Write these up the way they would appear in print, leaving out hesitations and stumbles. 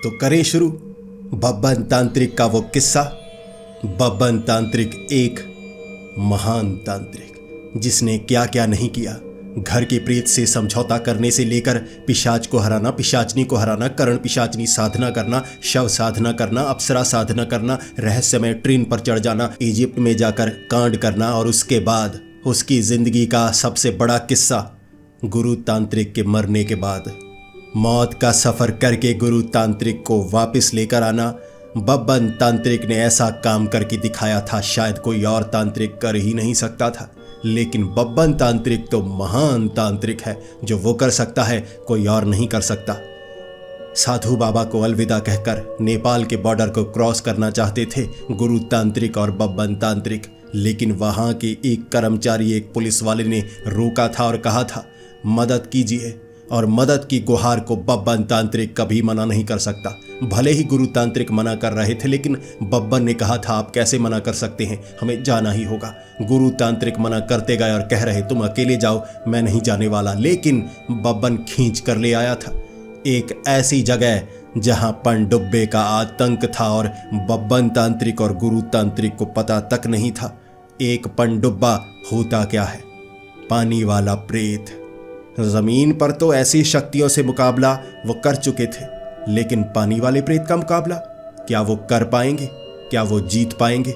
तो करें शुरू बब्बन तांत्रिक का वो किस्सा। बब्बन तांत्रिक एक महान तांत्रिक जिसने क्या क्या नहीं किया। घर के प्रेत से समझौता करने से लेकर पिशाच को हराना, पिशाचनी को हराना, करण पिशाचनी साधना करना, शव साधना करना, अप्सरा साधना करना, रहस्यमय ट्रेन पर चढ़ जाना, इजिप्ट में जाकर कांड करना और उसके बाद उसकी जिंदगी का सबसे बड़ा किस्सा गुरु तांत्रिक के मरने के बाद मौत का सफर करके गुरु तांत्रिक को वापस लेकर आना। बब्बन तांत्रिक ने ऐसा काम करके दिखाया था, शायद कोई और तांत्रिक कर ही नहीं सकता था। लेकिन बब्बन तांत्रिक तो महान तांत्रिक है, जो वो कर सकता है कोई और नहीं कर सकता। साधु बाबा को अलविदा कहकर नेपाल के बॉर्डर को क्रॉस करना चाहते थे गुरु तांत्रिक और बब्बन तांत्रिक, लेकिन वहां के एक कर्मचारी, एक पुलिस वाले ने रोका था और कहा था मदद कीजिए, और मदद की गुहार को बब्बन तांत्रिक कभी मना नहीं कर सकता। भले ही गुरु तांत्रिक मना कर रहे थे, लेकिन बब्बन ने कहा था आप कैसे मना कर सकते हैं, हमें जाना ही होगा। गुरु तांत्रिक मना करते गए और कह रहे तुम अकेले जाओ, मैं नहीं जाने वाला। लेकिन बब्बन खींच कर ले आया था एक ऐसी जगह जहां पनडुब्बे का आतंक था और बब्बन तांत्रिक और गुरु तांत्रिक को पता तक नहीं था। एक पनडुब्बा होता क्या है, पानी वाला प्रेत। जमीन पर तो ऐसी शक्तियों से मुकाबला वो कर चुके थे, लेकिन पानी वाले प्रेत का मुकाबला क्या वो कर पाएंगे, क्या वो जीत पाएंगे?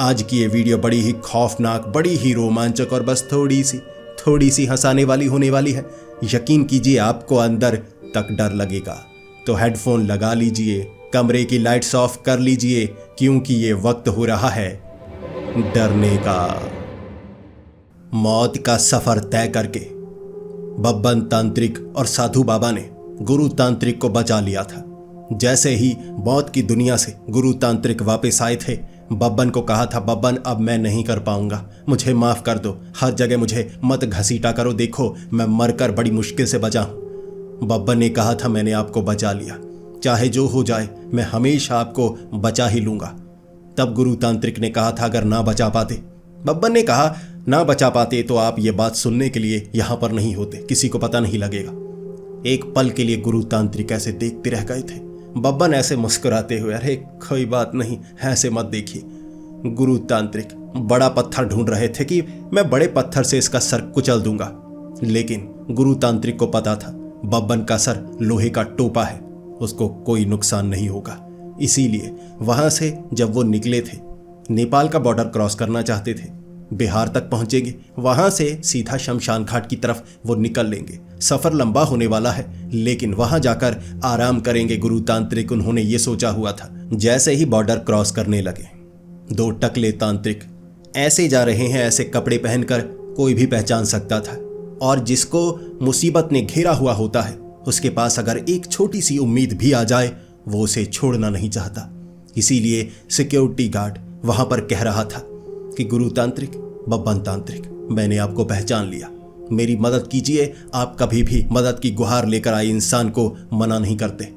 आज की ये वीडियो बड़ी ही खौफनाक, बड़ी ही रोमांचक और बस थोड़ी सी हंसाने वाली होने वाली है। यकीन कीजिए आपको अंदर तक डर लगेगा। तो हेडफोन लगा लीजिए, कमरे की लाइट्स ऑफ कर लीजिए, क्योंकि ये वक्त हो रहा है डरने का। मौत का सफर तय करके बब्बन तांत्रिक और साधु बाबा ने गुरु तांत्रिक को बचा लिया था। जैसे ही मौत की दुनिया से गुरु तांत्रिक वापस आए थे, बब्बन को कहा था बब्बन अब मैं नहीं कर पाऊंगा, मुझे माफ कर दो, हर जगह मुझे मत घसीटा करो, देखो मैं मरकर बड़ी मुश्किल से बचा हूं। बब्बन ने कहा था मैंने आपको बचा लिया, चाहे जो हो जाए मैं हमेशा आपको बचा ही लूंगा। तब गुरु तांत्रिक ने कहा था अगर ना बचा पाते, बब्बन ने कहा ना बचा पाते तो आप ये बात सुनने के लिए यहां पर नहीं होते, किसी को पता नहीं लगेगा। एक पल के लिए गुरु तांत्रिक ऐसे देखते रह गए थे। बब्बन ऐसे मुस्कुराते हुए अरे कोई बात नहीं, ऐसे मत देखिए। गुरु तांत्रिक बड़ा पत्थर ढूंढ रहे थे कि मैं बड़े पत्थर से इसका सर कुचल दूंगा, लेकिन गुरु तांत्रिक को पता था बब्बन का सर लोहे का टोपा है, उसको कोई नुकसान नहीं होगा। इसीलिए वहां से जब वो निकले थे, नेपाल का बॉर्डर क्रॉस करना चाहते थे, बिहार तक पहुंचेंगे, वहां से सीधा शमशान घाट की तरफ वो निकल लेंगे। सफर लंबा होने वाला है, लेकिन वहां जाकर आराम करेंगे गुरु तांत्रिक, उन्होंने ये सोचा हुआ था। जैसे ही बॉर्डर क्रॉस करने लगे, दो टकले तांत्रिक ऐसे जा रहे हैं, ऐसे कपड़े पहनकर कोई भी पहचान सकता था। और जिसको मुसीबत ने घेरा हुआ होता है, उसके पास अगर एक छोटी सी उम्मीद भी आ जाए, वो उसे छोड़ना नहीं चाहता। इसीलिए सिक्योरिटी गार्ड वहां पर कह रहा था कि गुरु तांत्रिक, बब्बन तांत्रिक, मैंने आपको पहचान लिया, मेरी मदद कीजिए। आप कभी भी मदद की गुहार लेकर आए इंसान को मना नहीं करते।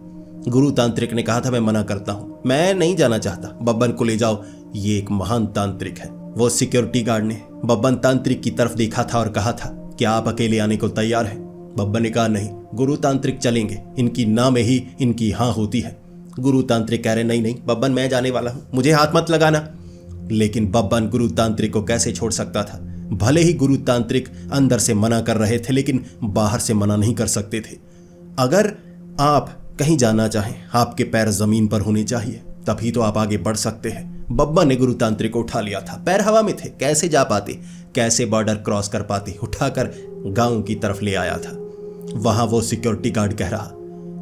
गुरु तांत्रिक ने कहा था मैं मना करता हूं, मैं नहीं जाना चाहता, बब्बन को ले जाओ, ये एक महान तांत्रिक है। वो सिक्योरिटी गार्ड ने बब्बन तांत्रिक की तरफ देखा था और कहा था क्या आप अकेले आने को तैयार हैं? बब्बन ने कहा नहीं, गुरु तांत्रिक चलेंगे, इनकी ना में ही इनकी हाँ होती है। गुरु तांत्रिक कह रहे नहीं बब्बन मैं जाने वाला हूं, मुझे हाथ मत लगाना। लेकिन बब्बन गुरु तांत्रिक को कैसे छोड़ सकता था? भले ही गुरु तांत्रिक अंदर से मना कर रहे थे, लेकिन बाहर से मना नहीं कर सकते थे। अगर आप कहीं जाना चाहें, आपके पैर जमीन पर होने चाहिए, तभी तो आप आगे बढ़ सकते हैं। बब्बन ने गुरु तांत्रिक को उठा लिया था, पैर हवा में थे, कैसे जा पाते, कैसे बॉर्डर क्रॉस कर पाते? उठाकर गांव की तरफ ले आया था। वहां वो सिक्योरिटी गार्ड कह रहा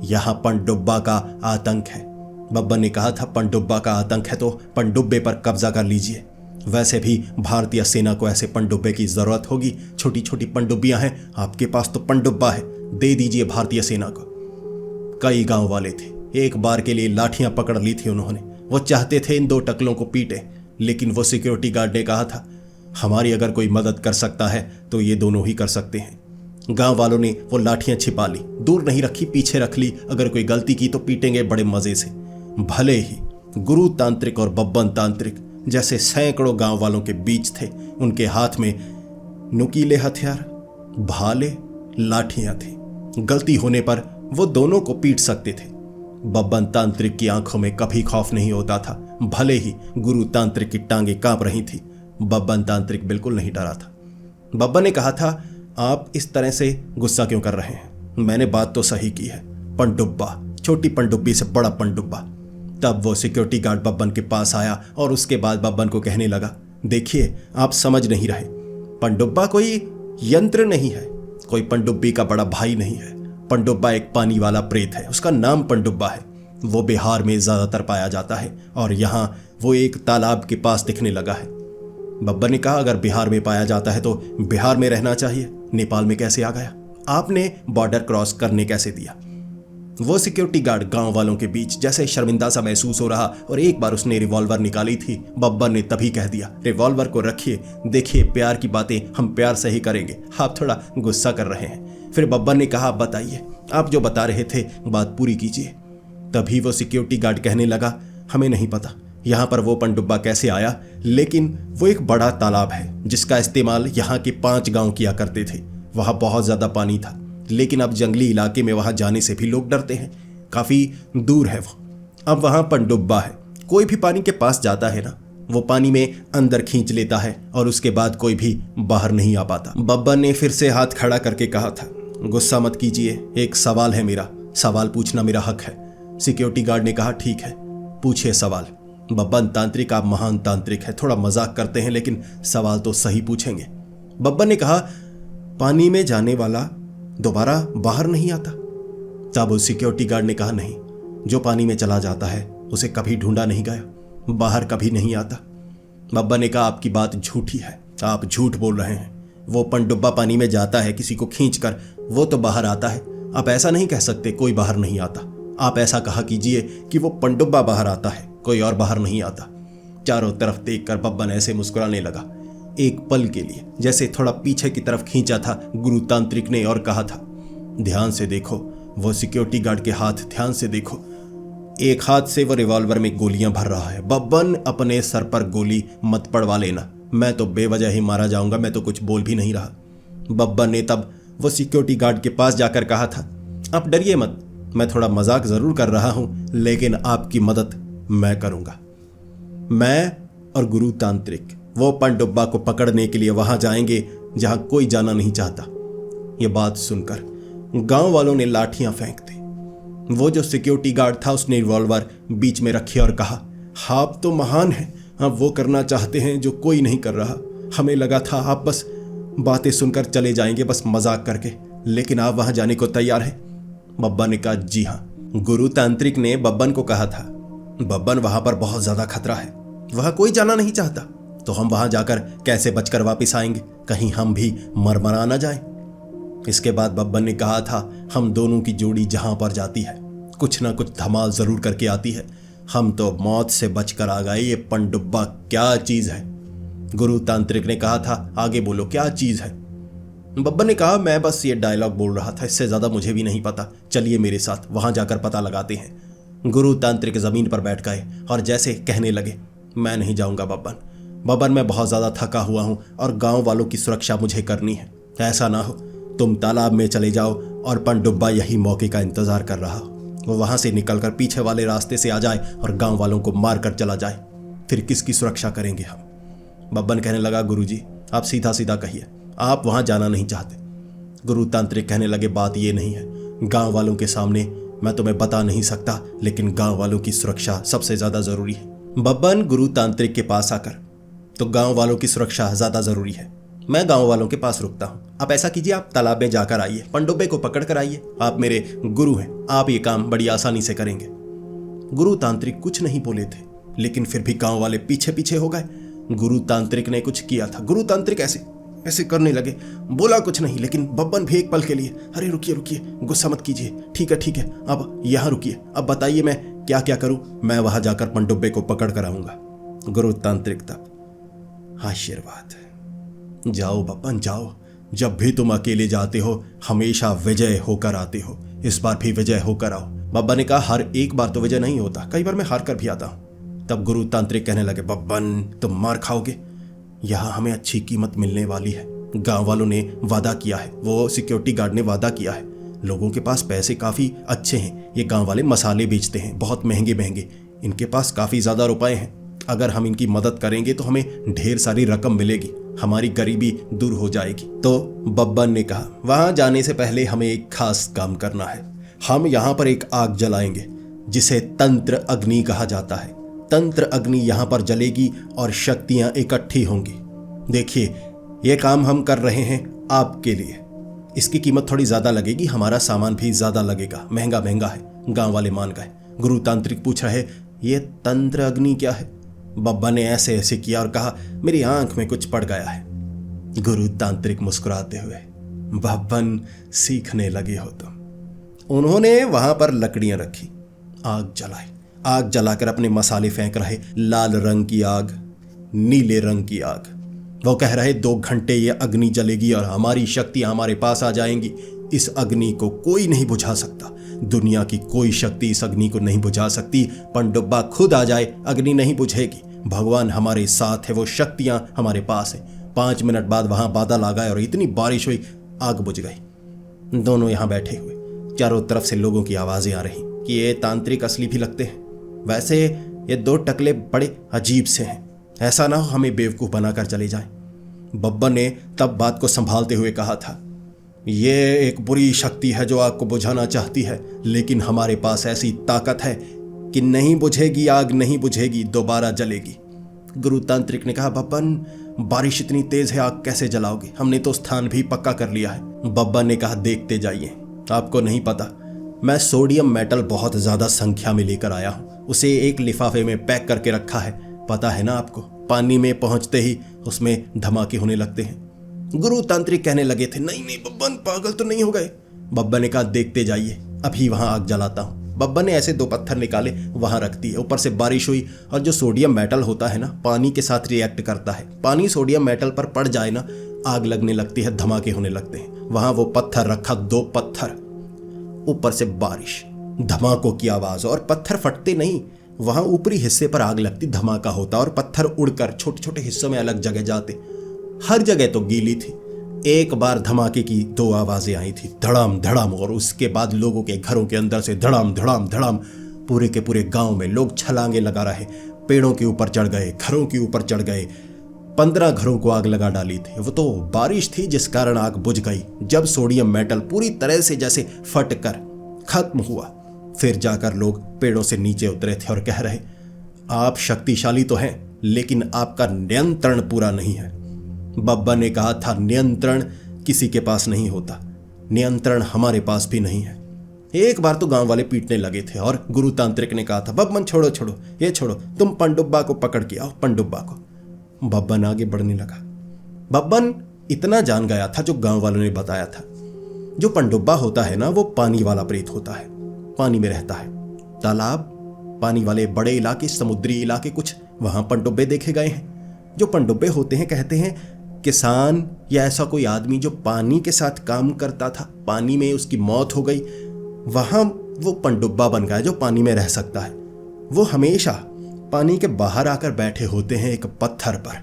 यहां पनडुब्बा का आतंक है। बब्बन ने कहा था पनडुब्बा का आतंक है तो पनडुब्बे पर कब्जा कर लीजिए। वैसे भी भारतीय सेना को ऐसे पनडुब्बे की जरूरत होगी, छोटी छोटी पनडुब्बियां हैं, आपके पास तो पनडुब्बा है, दे दीजिए भारतीय सेना को। कई गांव वाले थे, एक बार के लिए लाठियां पकड़ ली थी उन्होंने। वो चाहते थे इन दो टकलों को पीटे, लेकिन वो सिक्योरिटी गार्ड ने कहा था हमारी अगर कोई मदद कर सकता है तो ये दोनों ही कर सकते हैं। गांव वालों ने वो लाठियां छिपा ली, दूर नहीं रखी, पीछे रख ली, अगर कोई गलती की तो पीटेंगे बड़े मजे से। भले ही गुरु तांत्रिक और बब्बन तांत्रिक जैसे सैकड़ों गांव वालों के बीच थे, उनके हाथ में नुकीले हथियार, भाले, लाठियां थी। गलती होने पर वो दोनों को पीट सकते थे। बब्बन तांत्रिक की आंखों में कभी खौफ नहीं होता था। भले ही गुरु तांत्रिक की टांगे कांप रही थी, बब्बन तांत्रिक बिल्कुल नहीं डरा था। बब्बन ने कहा था, आप इस तरह से गुस्सा क्यों कर रहे हैं? मैंने बात तो सही की है। पनडुब्बा, छोटी पनडुब्बी से बड़ा पनडुब्बा। तब वो सिक्योरिटी गार्ड बब्बन के पास आया और उसके बाद बब्बन को कहने लगा, देखिए आप समझ नहीं रहे, पनडुब्बा कोई यंत्र नहीं है, कोई पनडुब्बी का बड़ा भाई नहीं है। पनडुब्बा एक पानी वाला प्रेत है, उसका नाम पनडुब्बा है। वो बिहार में ज्यादातर पाया जाता है और यहाँ वो एक तालाब के पास दिखने लगा है। बब्बन ने कहा, अगर बिहार में पाया जाता है तो बिहार में रहना चाहिए, नेपाल में कैसे आ गया? आपने बॉर्डर क्रॉस करने कैसे दिया? वो सिक्योरिटी गार्ड गांव वालों के बीच जैसे शर्मिंदा सा महसूस हो रहा और एक बार उसने रिवॉल्वर निकाली थी। बब्बन ने तभी कह दिया, रिवॉल्वर को रखिए, देखिए प्यार की बातें हम प्यार से ही करेंगे, आप थोड़ा गुस्सा कर रहे हैं। फिर बब्बन ने कहा, बताइए, आप जो बता रहे थे बात पूरी कीजिए। तभी वो सिक्योरिटी गार्ड कहने लगा, हमें नहीं पता यहाँ पर वो पनडुब्बा कैसे आया, लेकिन वो एक बड़ा तालाब है जिसका इस्तेमाल यहाँ के 5 गांव किया करते थे। वहाँ बहुत ज्यादा पानी था, लेकिन अब जंगली इलाके में वहां जाने से भी लोग डरते हैं, काफी दूर है वो। अब वहां पनडुब्बा है, कोई भी पानी के पास जाता है ना, वो पानी में अंदर खींच लेता है और उसके बाद कोई भी बाहर नहीं आ पाता। बब्बन ने फिर से हाथ खड़ा करके कहा था, गुस्सा मत कीजिए, एक सवाल है मेरा, सवाल पूछना मेरा हक है। सिक्योरिटी गार्ड ने कहा, ठीक है पूछिए सवाल। बब्बन तांत्रिक, आप महान तांत्रिक है, थोड़ा मजाक करते हैं लेकिन सवाल तो सही पूछेंगे। बब्बन ने कहा, पानी में जाने वाला दोबारा बाहर नहीं आता? तब उस सिक्योरिटी गार्ड ने कहा, नहीं, जो पानी में चला जाता है उसे कभी ढूंढा नहीं गया, बाहर कभी नहीं आता। बब्बन ने कहा, आपकी बात झूठी है, आप झूठ बोल रहे हैं। वो पनडुब्बा पानी में जाता है किसी को खींचकर, वो तो बाहर आता है। आप ऐसा नहीं कह सकते कोई बाहर नहीं आता। आप ऐसा कहा कीजिए कि वो पनडुब्बा बाहर आता है, कोई और बाहर नहीं आता। चारों तरफ देखकर बब्बन ऐसे मुस्कुराने लगा, एक पल के लिए जैसे थोड़ा पीछे की तरफ खींचा था गुरु तांत्रिक ने और कहा था, ध्यान से देखो, वो सिक्योरिटी गार्ड के हाथ ध्यान से देखो, एक हाथ से वो रिवॉल्वर में गोलियां भर रहा है। बब्बन, अपने सर पर गोली मत पड़वा लेना, मैं तो बेवजह ही मारा जाऊंगा, मैं तो कुछ बोल भी नहीं रहा। बब्बन ने तब वो सिक्योरिटी गार्ड के पास जाकर कहा था, आप डरिए मत, मैं थोड़ा मजाक जरूर कर रहा हूं, लेकिन आपकी मदद मैं करूंगा। मैं और गुरु तांत्रिक वो पनडुब्बा को पकड़ने के लिए वहां जाएंगे जहां कोई जाना नहीं चाहता। ये बात सुनकर गांव वालों ने लाठियां फेंक दी। वो जो सिक्योरिटी गार्ड था उसने रिवॉल्वर बीच में रखी और कहा, आप तो महान हैं, आप वो करना चाहते हैं जो कोई नहीं कर रहा। हमें लगा था आप बस बातें सुनकर चले जाएंगे, बस मजाक करके, लेकिन आप वहां जाने को तैयार हैं। बब्बन ने कहा, जी हाँ। गुरु तांत्रिक ने बब्बन को कहा था, बब्बन वहां पर बहुत ज्यादा खतरा है, वहां कोई जाना नहीं चाहता, तो हम वहां जाकर कैसे बचकर वापस आएंगे, कहीं हम भी मरमरा ना जाएं। इसके बाद बब्बन ने कहा था, हम दोनों की जोड़ी जहां पर जाती है कुछ ना कुछ धमाल जरूर करके आती है। हम तो मौत से बचकर आ गए, ये पनडुब्बा क्या चीज है? गुरु तांत्रिक ने कहा था, आगे बोलो क्या चीज है? बब्बन ने कहा, मैं बस ये डायलॉग बोल रहा था, इससे ज्यादा मुझे भी नहीं पता, चलिए मेरे साथ, वहां जाकर पता लगाते हैं। गुरु तांत्रिक जमीन पर बैठ गए और जैसे कहने लगे, मैं नहीं जाऊंगा बब्बन, मैं बहुत ज्यादा थका हुआ हूं और गांव वालों की सुरक्षा मुझे करनी है। ऐसा ना हो तुम तालाब में चले जाओ और पनडुब्बा यही मौके का इंतजार कर रहा हो, वो वहां से निकलकर पीछे वाले रास्ते से आ जाए और गांव वालों को मार कर चला जाए, फिर किसकी सुरक्षा करेंगे हम? बब्बन कहने लगा, गुरुजी आप सीधा सीधा कहिए, आप वहां जाना नहीं चाहते। गुरु तांत्रिक कहने लगे, बात ये नहीं है, गांव वालों के सामने मैं तुम्हें बता नहीं सकता, लेकिन गांव वालों की सुरक्षा सबसे ज्यादा जरूरी है। बब्बन गुरु तांत्रिक के पास आकर, तो गांव वालों की सुरक्षा ज्यादा जरूरी है, मैं गांव वालों के पास रुकता हूं, आप ऐसा कीजिए, आप तालाब में जाकर आइए, पनडुब्बे को पकड़ कर आइए, आप मेरे गुरु हैं, आप ये काम बड़ी आसानी से करेंगे। गुरु तांत्रिक कुछ नहीं बोले थे, लेकिन फिर भी गांव वाले पीछे पीछे हो गए। गुरु तांत्रिक ने कुछ किया था, गुरु तांत्रिक ऐसे ऐसे करने लगे, बोला कुछ नहीं, लेकिन बब्बन भी एक पल के लिए, अरे रुकिए रुकिए, गुस्सा मत कीजिए, ठीक है, अब यहाँ रुकिए, अब बताइए मैं क्या क्या करूं? मैं वहां जाकर पनडुब्बे को पकड़ कर आऊंगा। गुरु तांत्रिक तब, आशीर्वाद, जाओ बब्बन जाओ, जब भी तुम अकेले जाते हो हमेशा विजय होकर आते हो, इस बार भी विजय होकर आओ। बब्बन ने कहा, हर एक बार तो विजय नहीं होता, कई बार मैं हार कर भी आता हूं। तब गुरु तांत्रिक कहने लगे, बब्बन तुम मार खाओगे, यहां हमें अच्छी कीमत मिलने वाली है, गांव वालों ने वादा किया है, वो सिक्योरिटी गार्ड ने वादा किया है, लोगों के पास पैसे काफ़ी अच्छे हैं, ये गांव वाले मसाले बेचते हैं बहुत महंगे महंगे, इनके पास काफ़ी ज़्यादा रुपए हैं। अगर हम इनकी मदद करेंगे तो हमें ढेर सारी रकम मिलेगी, हमारी गरीबी दूर हो जाएगी। तो बब्बन ने कहा, वहाँ जाने से पहले हमें एक खास काम करना है। हम यहाँ पर एक आग जलाएंगे जिसे तंत्र अग्नि कहा जाता है। तंत्र अग्नि यहाँ पर जलेगी और शक्तियाँ इकट्ठी होंगी। देखिए, ये काम हम कर रहे हैं आपके लिए। इसकी कीमत थोड़ी ज़्यादा लगेगी, हमारा सामान भी ज़्यादा लगेगा, महंगा महंगा है। गांव वाले मान गए। गुरु तांत्रिक पूछ रहे, ये तंत्र अग्नि क्या है? बब्बा ने ऐसे ऐसे किया और कहा, मेरी आंख में कुछ पड़ गया है। गुरु तांत्रिक मुस्कुराते हुए, बब्बन सीखने लगे हो तुम। उन्होंने वहां पर लकड़ियां रखी, आग जलाई। आग जलाकर अपने मसाले फेंक रहे। लाल रंग की आग, नीले रंग की आग। वो कह रहे, 2 घंटे ये अग्नि जलेगी और हमारी शक्तियां हमारे पास आ जाएंगी। इस अग्नि को कोई नहीं बुझा सकता। दुनिया की कोई शक्ति इस अग्नि को नहीं बुझा सकती। पनडुब्बा खुद आ जाए, अग्नि नहीं बुझेगी। भगवान हमारे साथ है, वो शक्तियां हमारे पास है। 5 मिनट बाद वहां बादल आ गए और इतनी बारिश हुई, आग बुझ गई। दोनों यहां बैठे हुए, चारों तरफ से लोगों की आवाजें आ रही कि ये तांत्रिक असली भी लगते हैं। वैसे ये 2 टकले बड़े अजीब से हैं, ऐसा ना हो हमें बेवकूफ बनाकर चले जाएं। बब्बन ने तब बात को संभालते हुए कहा था, ये एक बुरी शक्ति है जो आग को बुझाना चाहती है, लेकिन हमारे पास ऐसी ताकत है कि नहीं बुझेगी, आग नहीं बुझेगी, दोबारा जलेगी। गुरु तांत्रिक ने कहा, बब्बन बारिश इतनी तेज है, आग कैसे जलाओगे? हमने तो स्थान भी पक्का कर लिया है। बब्बन ने कहा, देखते जाइए, आपको नहीं पता, मैं सोडियम मेटल बहुत ज्यादा संख्या में लेकर आया हूं। उसे एक लिफाफे में पैक करके रखा है, पता है ना आपको? पानी में पहुंचते ही उसमें धमाके होने लगते हैं। गुरु तांत्रिक कहने लगे थे, नहीं नहीं बब्बन, पागल तो नहीं हो गए? बब्बन ने कहा, देखते जाइए, अभी वहां आग जलाता हूं। बब्बन ने ऐसे 2 पत्थर निकाले, वहां रख दिए। ऊपर से बारिश हुई और जो सोडियम मेटल होता है ना, पानी के साथ रिएक्ट करता है। पानी सोडियम मेटल पर पड़ जाए ना, आग लगने लगती है, धमाके होने लगते हैं। वहां वो पत्थर रखा, 2 पत्थर, ऊपर से बारिश, धमाकों की आवाज, और पत्थर फटते नहीं, वहां ऊपरी हिस्से पर आग लगती, धमाका होता और पत्थर उड़कर छोटे छोटे हिस्सों में अलग जगह जाते। हर जगह तो गीली थी। एक बार धमाके की 2 आवाजें आई थी, धड़ाम धड़ाम, और उसके बाद लोगों के घरों के अंदर से धड़ाम धड़ाम धड़ाम। पूरे के पूरे गांव में लोग छलांगे लगा रहे, पेड़ों के ऊपर चढ़ गए, घरों के ऊपर चढ़ गए। 15 घरों को आग लगा डाली थी। वो तो बारिश थी जिस कारण आग बुझ गई। जब सोडियम मेटल पूरी तरह से जैसे फट कर खत्म हुआ, फिर जाकर लोग पेड़ों से नीचे उतरे थे और कह रहे, आप शक्तिशाली तो हैं, लेकिन आपका नियंत्रण पूरा नहीं है। बब्बा ने कहा था, नियंत्रण किसी के पास नहीं होता, नियंत्रण हमारे पास भी नहीं है। एक बार तो गांव वाले पीटने लगे थे और गुरु तांत्रिक ने कहा था, बब्बन छोड़ो छोड़ो, ये छोड़ो, तुम पनडुब्बा को पकड़ के आओ, पनडुब्बा को। बब्बन आगे बढ़ने लगा। बब्बन इतना जान गया था जो गांव वालों ने बताया था। जो पनडुब्बा होता है ना, वो पानी वाला प्रेत होता है, पानी में रहता है। तालाब, पानी वाले बड़े इलाके, समुद्री इलाके, कुछ वहां पनडुब्बे देखे गए हैं। जो पनडुब्बे होते हैं, कहते हैं किसान या ऐसा कोई आदमी जो पानी के साथ काम करता था, पानी में उसकी मौत हो गई, वहां वो पनडुब्बा बन गया जो पानी में रह सकता है। वो हमेशा पानी के बाहर आकर बैठे होते हैं एक पत्थर पर,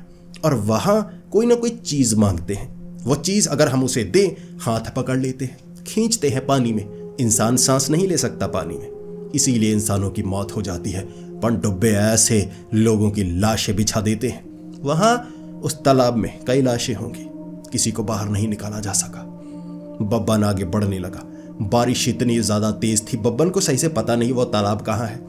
और वहां कोई ना कोई चीज मांगते हैं। वो चीज अगर हम उसे दें, हाथ पकड़ लेते हैं, खींचते हैं पानी में। इंसान सांस नहीं ले सकता पानी में, इसीलिए इंसानों की मौत हो जाती है। पनडुब्बे ऐसे लोगों की लाशें बिछा देते हैं। वहां उस तालाब में कई लाशें होंगी, किसी को बाहर नहीं निकाला जा सका। बब्बन आगे बढ़ने लगा। बारिश इतनी ज्यादा तेज थी, बब्बन को सही से पता नहीं वो तालाब कहाँ है।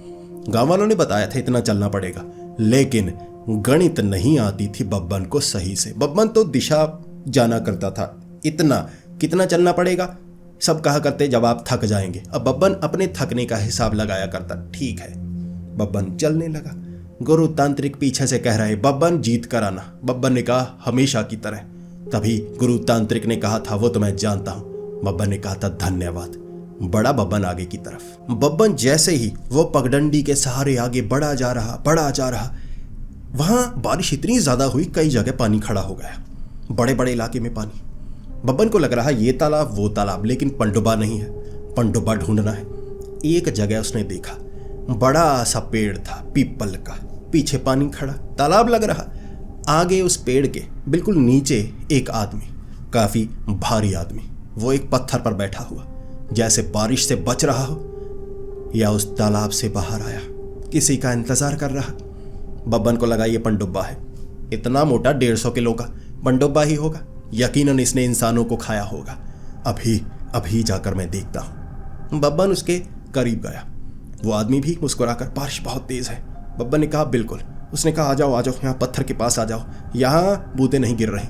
गांव वालों ने बताया था इतना चलना पड़ेगा, लेकिन गणित नहीं आती थी बब्बन को सही से। बब्बन तो दिशा जाना करता था, इतना कितना चलना पड़ेगा सब कहा करते जब आप थक जाएंगे। अब बब्बन अपने थकने का हिसाब लगाया करता। ठीक है, बब्बन चलने लगा। गुरु तांत्रिक पीछे से कह रहे, बब्बन जीत कर आना। बब्बन ने कहा, हमेशा की तरह। तभी गुरु तांत्रिक ने कहा था, वो तो मैं जानता हूं। बब्बन ने कहा था, धन्यवाद। बड़ा बब्बन आगे की तरफ। बब्बन जैसे ही वो पगडंडी के सहारे आगे बढ़ा जा रहा, वहां बारिश इतनी ज्यादा हुई, कई जगह पानी खड़ा हो गया, बड़े बड़े इलाके में पानी। बब्बन को लग रहा ये तालाब वो तालाब, लेकिन पनडुब्बा नहीं है, पनडुब्बा ढूंढना है। एक जगह उसने देखा, बड़ा सा पेड़ था पीपल का, पीछे पानी खड़ा, तालाब लग रहा। आगे उस पेड़ के बिल्कुल नीचे एक आदमी, काफी भारी आदमी, वो एक पत्थर पर बैठा हुआ। जैसे बारिश से बच रहा हो या उस तालाब से बाहर आया किसी का इंतजार कर रहा। बब्बन को लगा ये पनडुब्बा है, इतना मोटा 150 किलो का पनडुब्बा ही होगा, यकीनन इसने इंसानों को खाया होगा। अभी अभी जाकर मैं देखता हूं। बब्बन उसके करीब गया। वो आदमी भी मुस्कुराकर, बारिश बहुत तेज है। बब्बन ने कहा बिल्कुल। उसने कहा आ जाओ यहाँ पत्थर के पास आ जाओ, यहाँ बूंदें नहीं गिर रही।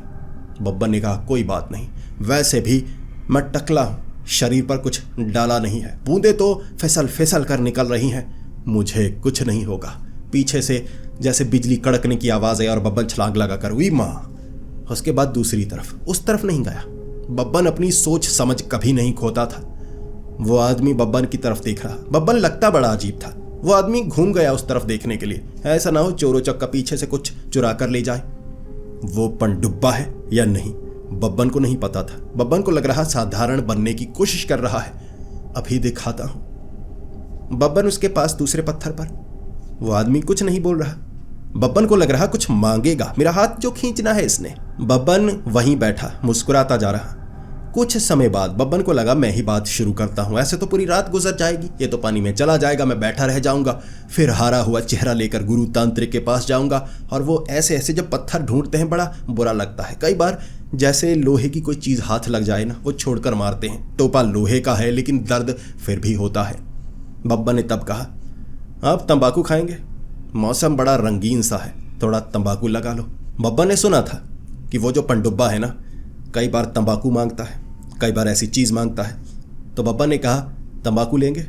बब्बन ने कहा कोई बात नहीं, वैसे भी मैं टकला हूं, शरीर पर कुछ डाला नहीं है, बूंदें तो फिसल फिसल कर निकल रही हैं, मुझे कुछ नहीं होगा। पीछे से जैसे बिजली कड़कने की आवाज आई और बब्बन छलांग लगाकर हुई माँ। उसके बाद दूसरी तरफ, उस तरफ नहीं गया। बब्बन अपनी सोच समझ कभी नहीं खोता था। वो आदमी बब्बन की तरफ देख रहा। बब्बन लगता बड़ा अजीब था। वो आदमी घूम गया उस तरफ देखने के लिए, ऐसा ना हो चोरों चक्का पीछे से कुछ चुरा कर ले जाए। वो पनडुब्बा है या नहीं बब्बन को नहीं पता था। बब्बन को लग रहा साधारण बनने की कोशिश कर रहा है। अभी दिखाता हूं। बब्बन उसके पास दूसरे पत्थर पर। वो आदमी कुछ नहीं बोल रहा। बब्बन को लग रहा कुछ मांगेगा, मेरा हाथ जो खींचना है इसने। बब्बन वहीं बैठा मुस्कुराता जा रहा। कुछ समय बाद बब्बन को लगा मैं ही बात शुरू करता हूं, ऐसे तो पूरी रात गुजर जाएगी, ये तो पानी में चला जाएगा, मैं बैठा रह जाऊंगा। फिर हारा हुआ चेहरा लेकर गुरु तांत्रिक के पास जाऊंगा। और वो ऐसे ऐसे जब पत्थर ढूंढते हैं बड़ा बुरा लगता है। कई बार जैसे लोहे की कोई चीज हाथ लग जाए ना, वो छोड़कर मारते हैं। टोपा लोहे का है लेकिन दर्द फिर भी होता है। बब्बन ने तब कहा आप तंबाकू खाएंगे, मौसम बड़ा रंगीन सा है, थोड़ा तंबाकू लगा लो। बब्बन ने सुना था कि वो जो पनडुब्बा है ना, कई बार तंबाकू मांगता है, कई बार ऐसी चीज मांगता है। तो बब्बन ने कहा तंबाकू लेंगे?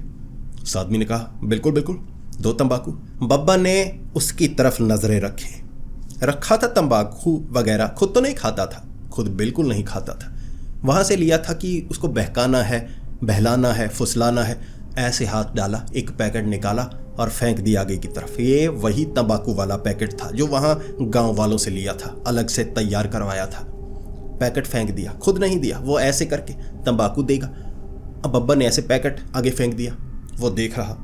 उस आदमी ने कहा बिल्कुल बिल्कुल, 2 तंबाकू। बब्बन ने उसकी तरफ नजरें रखा था तंबाकू वगैरह, खुद तो नहीं खाता था, खुद बिल्कुल नहीं खाता था। वहां से लिया था कि उसको बहकाना है, बहलाना है, फुसलाना है। ऐसे हाथ डाला, एक पैकेट निकाला और फेंक दिया आगे की तरफ। ये वही तंबाकू वाला पैकेट था जो वहां गांव वालों से लिया था, अलग से तैयार करवाया था। पैकेट फेंक दिया, खुद नहीं दिया, वो ऐसे करके तंबाकू देगा। अब बब्बन ने ऐसे पैकेट आगे फेंक दिया। वो देख रहा,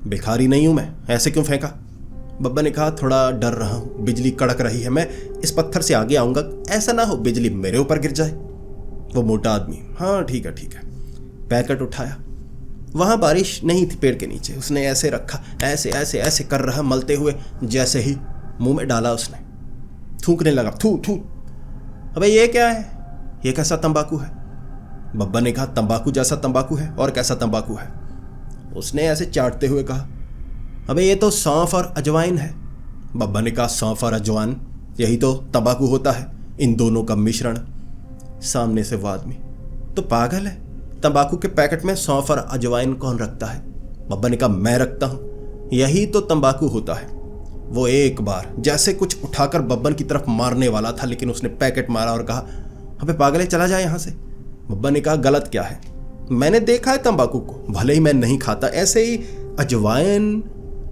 भिखारी नहीं हूं मैं, ऐसे क्यों फेंका? बब्बन ने कहा थोड़ा डर रहा हूं, बिजली कड़क रही है, मैं इस पत्थर से आगे आऊंगा, ऐसा ना हो बिजली मेरे ऊपर गिर जाए। वो मोटा आदमी हाँ ठीक है। पैकेट उठाया। वहां बारिश नहीं थी पेड़ के नीचे। उसने ऐसे रखा, ऐसे ऐसे ऐसे कर रहा मलते हुए। जैसे ही मुंह में डाला उसने, थूकने लगा, थू थू। अबे ये क्या है, ये कैसा तंबाकू है? बब्बन ने कहा तंबाकू जैसा तंबाकू है, और कैसा तंबाकू है? उसने ऐसे चाटते हुए कहा अबे ये तो सौंफ और अजवाइन है। बब्बन ने कहा सौंफ और अजवाइन, यही तो तंबाकू होता है, इन दोनों का मिश्रण। सामने से वो आदमी तो पागल है, तंबाकू के पैकेट में सौंफ और अजवाइन कौन रखता है? बब्बन ने कहा मैं रखता हूं, यही तो तंबाकू होता है। वो एक बार जैसे कुछ उठाकर बब्बन की तरफ मारने वाला था, लेकिन उसने पैकेट मारा और कहा अबे पागल है, चला जाए यहां से। बब्बन ने कहा गलत क्या है, मैंने देखा है तंबाकू को, भले ही मैं नहीं खाता, ऐसे ही अजवाइन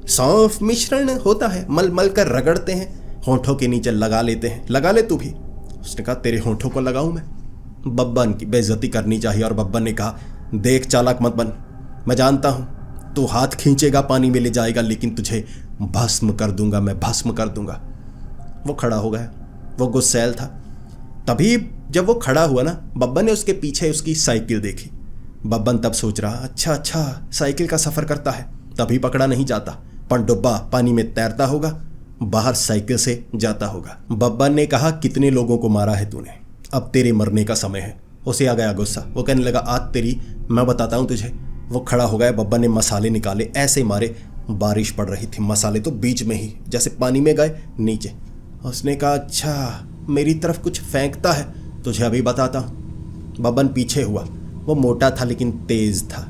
सौंफ मिश्रण होता है, मल मल कर रगड़ते हैं, होंठों के नीचे लगा लेते हैं, लगा ले तू भी। उसने कहा तेरे होंठों को लगाऊं मैं? बब्बन की बेइज्जती करनी चाहिए। और बब्बन ने कहा देख चालाक मत बन, मैं जानता हूं तू हाथ खींचेगा पानी में ले जाएगा, लेकिन तुझे भस्म कर दूंगा, मैं भस्म कर दूंगा। वो खड़ा हो गया, वो गुस्सैल था। तभी जब वो खड़ा हुआ ना, बब्बन ने उसके पीछे उसकी साइकिल देखी। बब्बन तब सोच रहा अच्छा साइकिल का सफर करता है, तभी पकड़ा नहीं जाता, पनडुब्बा पानी में तैरता होगा, बाहर साइकिल से जाता होगा। बब्बन ने कहा कितने लोगों को मारा है तूने, अब तेरे मरने का समय है। उसे आ गया गुस्सा, वो कहने लगा आज तेरी मैं बताता हूं तुझे। वो खड़ा हो गया। बब्बन ने मसाले निकाले, ऐसे मारे, बारिश पड़ रही थी, मसाले तो बीच में ही जैसे पानी में गए नीचे। उसने कहा अच्छा मेरी तरफ कुछ फेंकता है, तुझे अभी बताता हूं। बब्बन पीछे हुआ। वो मोटा था लेकिन तेज था।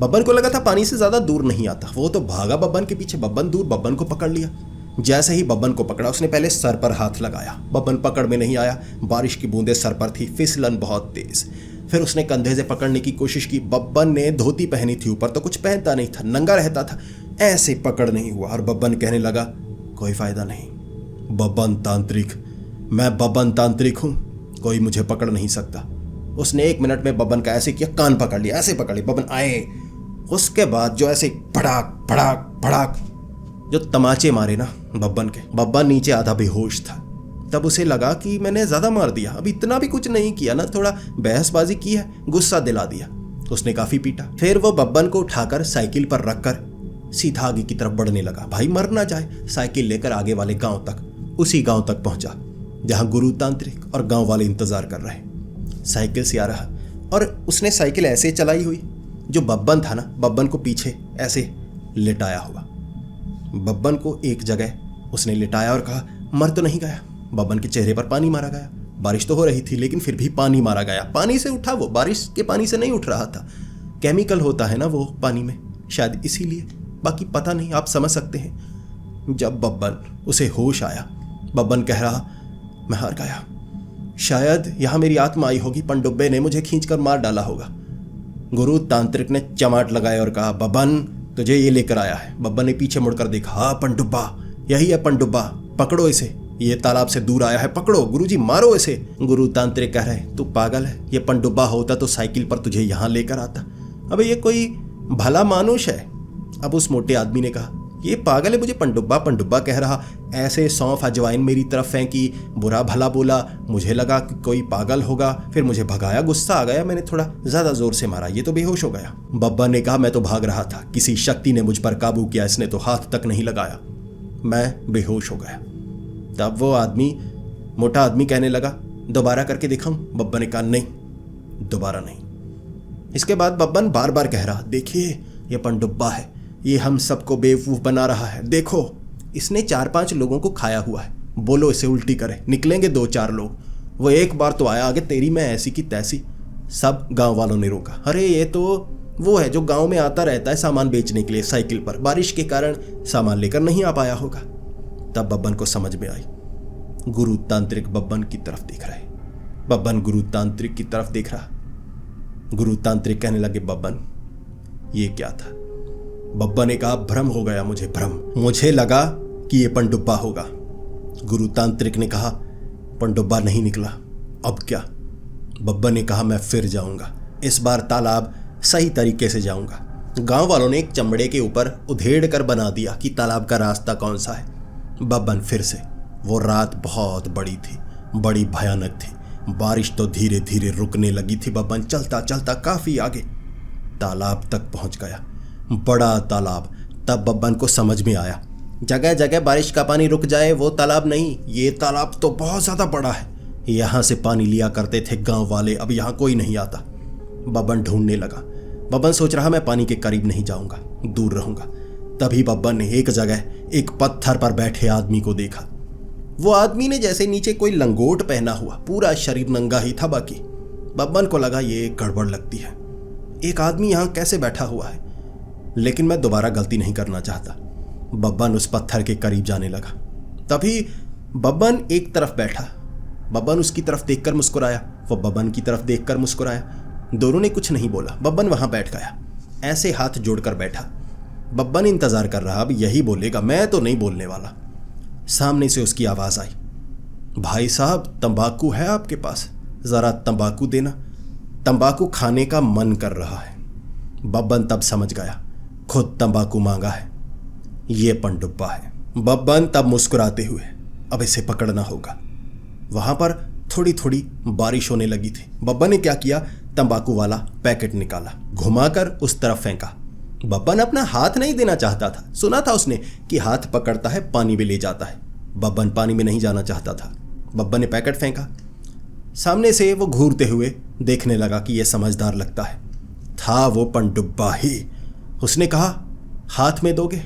बब्बन को लगा था पानी से ज्यादा दूर नहीं आता। वो तो भागा बब्बन के पीछे, बब्बन दूर, बब्बन को पकड़ लिया। जैसे ही बब्बन को पकड़ा, उसने पहले सर पर हाथ लगाया। बब्बन पकड़ में नहीं आया, बारिश की बूंदें सर पर थी, फिसलन बहुत तेज। फिर उसने कंधे से पकड़ने की कोशिश की। बब्बन ने धोती पहनी थी, ऊपर तो कुछ पहनता नहीं था, नंगा रहता था, ऐसे पकड़ नहीं हुआ। और बब्बन कहने लगा कोई फायदा नहीं, बब्बन तांत्रिक, मैं बब्बन तांत्रिक हूं, कोई मुझे पकड़ नहीं सकता। उसने 1 मिनट में बब्बन का ऐसे किया, कान पकड़ लिया, ऐसे पकड़ लिया, बब्बन आए। उसके बाद जो ऐसे भड़ाक भड़ाक भड़ाक जो तमाचे मारे ना बब्बन के, बब्बन नीचे आधा बेहोश था। तब उसे लगा कि मैंने ज्यादा मार दिया, अब इतना भी कुछ नहीं किया ना, थोड़ा बहसबाजी की है, गुस्सा दिला दिया। उसने काफी पीटा। फिर वो बब्बन को उठाकर साइकिल पर रखकर सीधा आगे की तरफ बढ़ने लगा। भाई मर ना जाए। साइकिल लेकर आगे वाले गांव तक, उसी गांव तक पहुंचा जहां गुरु तांत्रिक और गांव वाले इंतजार कर रहे। साइकिल से आ रहा और उसने साइकिल ऐसे चलाई हुई, जो बब्बन था ना, बब्बन को पीछे ऐसे लिटाया हुआ। बब्बन को एक जगह उसने लिटाया और कहा, मर तो नहीं गया। बब्बन के चेहरे पर पानी मारा गया। बारिश तो हो रही थी लेकिन फिर भी पानी मारा गया। पानी से उठा वो, बारिश के पानी से नहीं उठ रहा था। केमिकल होता है ना वो पानी में, शायद इसीलिए। बाकी पता नहीं, आप समझ सकते हैं। जब बब्बन उसे होश आया, बब्बन कह रहा, मैं हार गया। शायद यहां मेरी आत्मा आई होगी। पनडुब्बे ने मुझे खींचकर मार डाला होगा। गुरु तांत्रिक ने चमाट लगाया और कहा, बब्बन तुझे ये लेकर आया है। बब्बन ने पीछे मुड़कर देखा, हाँ पनडुब्बा, यही है पनडुब्बा, पकड़ो इसे, ये तालाब से दूर आया है, पकड़ो गुरुजी, मारो इसे। गुरु तांत्रिक कह रहे, तू पागल है, ये पनडुब्बा होता तो साइकिल पर तुझे यहां लेकर आता। अबे ये कोई भला मानुष है। अब उस मोटे आदमी ने कहा, ये पागल है, मुझे पनडुब्बा पनडुब्बा कह रहा। ऐसे सौंफ अजवाइन मेरी तरफ फेंकी, बुरा भला बोला। मुझे लगा कि कोई पागल होगा, फिर मुझे भगाया, गुस्सा आ गया, मैंने थोड़ा ज्यादा जोर से मारा, ये तो बेहोश हो गया। बब्बा ने कहा, मैं तो भाग रहा था, किसी शक्ति ने मुझ पर काबू किया, इसने तो हाथ तक नहीं लगाया, मैं बेहोश हो गया। तब वो आदमी, मोटा आदमी कहने लगा, दोबारा करके दिखाऊं? बब्बा ने कहा, नहीं, दोबारा नहीं। इसके बाद बब्बन बार बार कह रहा, देखिए ये पनडुब्बा है, ये हम सबको बेवकूफ बना रहा है। देखो इसने 4-5 लोगों को खाया हुआ है, बोलो इसे उल्टी करे, निकलेंगे 2-4 लोग। वो एक बार तो आया आगे, तेरी मैं ऐसी की तैसी। सब गांव वालों ने रोका। अरे ये तो वो है जो गांव में आता रहता है सामान बेचने के लिए साइकिल पर, बारिश के कारण सामान लेकर नहीं आ पाया होगा। तब बब्बन को समझ में आई। गुरु तांत्रिक बब्बन की तरफ देख रहे, बब्बन गुरु तांत्रिक की तरफ देख रहा। गुरु तांत्रिक कहने लगे, बब्बन ये क्या था? बब्बा ने कहा, भ्रम हो गया मुझे, भ्रम, मुझे लगा कि ये पनडुब्बा होगा। गुरु तांत्रिक ने कहा, पनडुब्बा नहीं निकला, अब क्या? बब्बा ने कहा, मैं फिर जाऊंगा, इस बार तालाब सही तरीके से जाऊंगा। गांव वालों ने एक चमड़े के ऊपर उधेड़ कर बना दिया कि तालाब का रास्ता कौन सा है। बब्बन फिर से, वो रात बहुत बड़ी थी, बड़ी भयानक थी। बारिश तो धीरे धीरे रुकने लगी थी। बब्बन चलता चलता काफी आगे तालाब तक पहुंच गया, बड़ा तालाब। तब बब्बन को समझ में आया, जगह जगह बारिश का पानी रुक जाए, वो तालाब नहीं, ये तालाब तो बहुत ज्यादा बड़ा है। यहां से पानी लिया करते थे गांव वाले, अब यहां कोई नहीं आता। बब्बन ढूंढने लगा। बब्बन सोच रहा, मैं पानी के करीब नहीं जाऊंगा, दूर रहूंगा। तभी बब्बन ने एक जगह एक पत्थर पर बैठे आदमी को देखा। वो आदमी ने जैसे नीचे कोई लंगोट पहना हुआ, पूरा शरीर नंगा ही था। बाकी बब्बन को लगा ये गड़बड़ लगती है, एक आदमी यहां कैसे बैठा हुआ है। लेकिन मैं दोबारा गलती नहीं करना चाहता। बब्बन उस पत्थर के करीब जाने लगा। तभी बब्बन एक तरफ बैठा। बब्बन उसकी तरफ देखकर मुस्कुराया, वो बब्बन की तरफ देखकर मुस्कुराया। दोनों ने कुछ नहीं बोला। बब्बन वहां बैठ गया, ऐसे हाथ जोड़कर बैठा। बब्बन इंतजार कर रहा, अब यही बोलेगा, मैं तो नहीं बोलने वाला। सामने से उसकी आवाज आई, भाई साहब तंबाकू है आपके पास? जरा तंबाकू देना, तंबाकू खाने का मन कर रहा है। बब्बन तब समझ गया, खुद तंबाकू मांगा है, ये पनडुब्बा है। बब्बन तब मुस्कुराते हुए, अब इसे पकड़ना होगा। वहां पर थोड़ी थोड़ी बारिश होने लगी थी। बब्बन ने क्या किया, तंबाकू वाला पैकेट निकाला, घुमाकर उस तरफ फेंका। बब्बन अपना हाथ नहीं देना चाहता था। सुना था उसने कि हाथ पकड़ता है पानी में ले जाता है। बब्बन पानी में नहीं जाना चाहता था। बब्बन ने पैकेट फेंका। सामने से वो घूरते हुए देखने लगा कि यह समझदार लगता है। था वो पनडुब्बा ही। उसने कहा, हाथ में दोगे?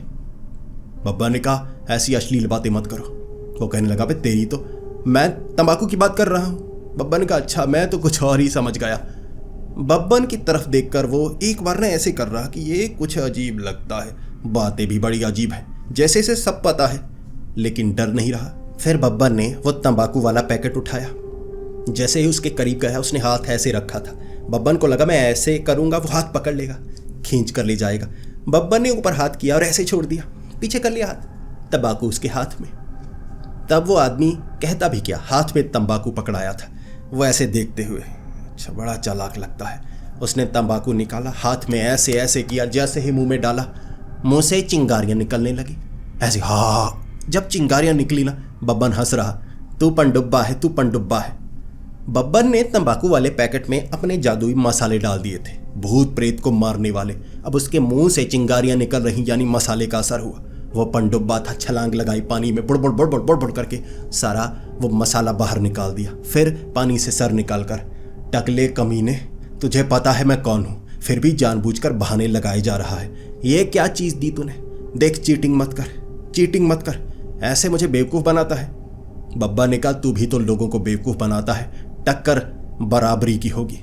बब्बन ने कहा, ऐसी अश्लील बातें मत करो। वो कहने लगा, बे तेरी तो, मैं तंबाकू की बात कर रहा हूं। बब्बन ने कहा, अच्छा मैं तो कुछ और ही समझ गया। बब्बन की तरफ देखकर वो एक बार ने ऐसे कर रहा कि ये कुछ अजीब लगता है, बातें भी बड़ी अजीब है, जैसे इसे सब पता है, लेकिन डर नहीं रहा। फिर बब्बन ने वो तंबाकू वाला पैकेट उठाया। जैसे ही उसके करीब गया, उसने हाथ ऐसे रखा था। बब्बन को लगा मैं ऐसे करूंगा वो हाथ पकड़ लेगा, खींच कर ले जाएगा। बब्बन ने ऊपर हाथ किया और ऐसे छोड़ दिया, पीछे कर लिया हाथ, तंबाकू उसके हाथ में। तब वो आदमी कहता भी क्या, हाथ में तंबाकू पकड़ाया था। वो ऐसे देखते हुए, अच्छा बड़ा चालाक लगता है। उसने तंबाकू निकाला, हाथ में ऐसे ऐसे किया, जैसे ही मुंह में डाला, मुंह से चिंगारियां निकलने लगी ऐसे। हाँ, जब चिंगारियां निकली ना, बब्बन हंस रहा, तू पनडुब्बा है, तू पनडुब्बा है। बब्बन ने तंबाकू वाले पैकेट में अपने जादुई मसाले डाल दिए थे। भूत प्रेत को मारने वाले। अब उसके मुंह से चिंगारियां निकल रही, यानी मसाले का असर हुआ। वो पनडुब्बा था, छलांग लगाई पानी में, बुड़बुड़ बुड़बुड़ बुड़बुड़ करके सारा वो मसाला बाहर निकाल दिया। फिर पानी से सर निकाल कर, टकले कमीने, तुझे पता है मैं कौन हूँ, फिर भी जानबूझकर बहाने लगाए जा रहा है। ये क्या चीज़ दी तूने? देख, चीटिंग मत कर, चीटिंग मत कर, ऐसे मुझे बेवकूफ़ बनाता है। बब्बा ने कहा, तू भी तो लोगों को बेवकूफ़ बनाता है, टक्कर बराबरी की होगी।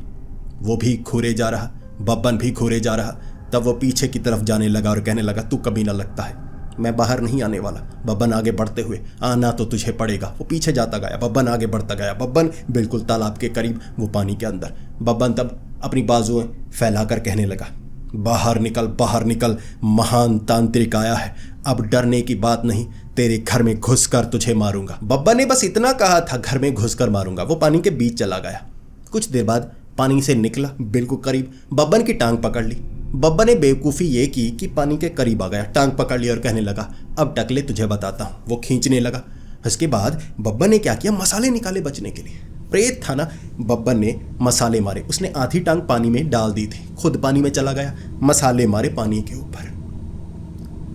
वो भी घूरे जा रहा, बब्बन भी घूरे जा रहा। तब वो पीछे की तरफ जाने लगा और कहने लगा, तू कमीना लगता है, मैं बाहर नहीं आने वाला। बब्बन आगे बढ़ते हुए, आना तो तुझे पड़ेगा। वो पीछे जाता गया, बब्बन आगे बढ़ता गया। बब्बन बिल्कुल तालाब के करीब, वो पानी के अंदर। बब्बन तब अपनी बाजुएं फैलाकर कहने लगा, बाहर निकल, बाहर निकल, महान तांत्रिक आया है, अब डरने की बात नहीं, तेरे घर में घुसकर तुझे मारूंगा। बब्बन ने बस इतना कहा था, घर में घुसकर मारूंगा। वो पानी के बीच चला गया। कुछ देर बाद पानी से निकला, बिल्कुल करीब, बब्बन की टांग पकड़ ली। बब्बन ने बेवकूफ़ी ये की कि पानी के करीब आ गया, टांग पकड़ ली और कहने लगा, अब टकले तुझे बताता हूँ। वो खींचने लगा। उसके बाद बब्बन ने क्या किया, मसाले निकाले बचने के लिए। प्रेत था ना, बब्बन ने मसाले मारे। उसने आधी टांग पानी में डाल दी थी, खुद पानी में चला गया, मसाले मारे पानी के ऊपर।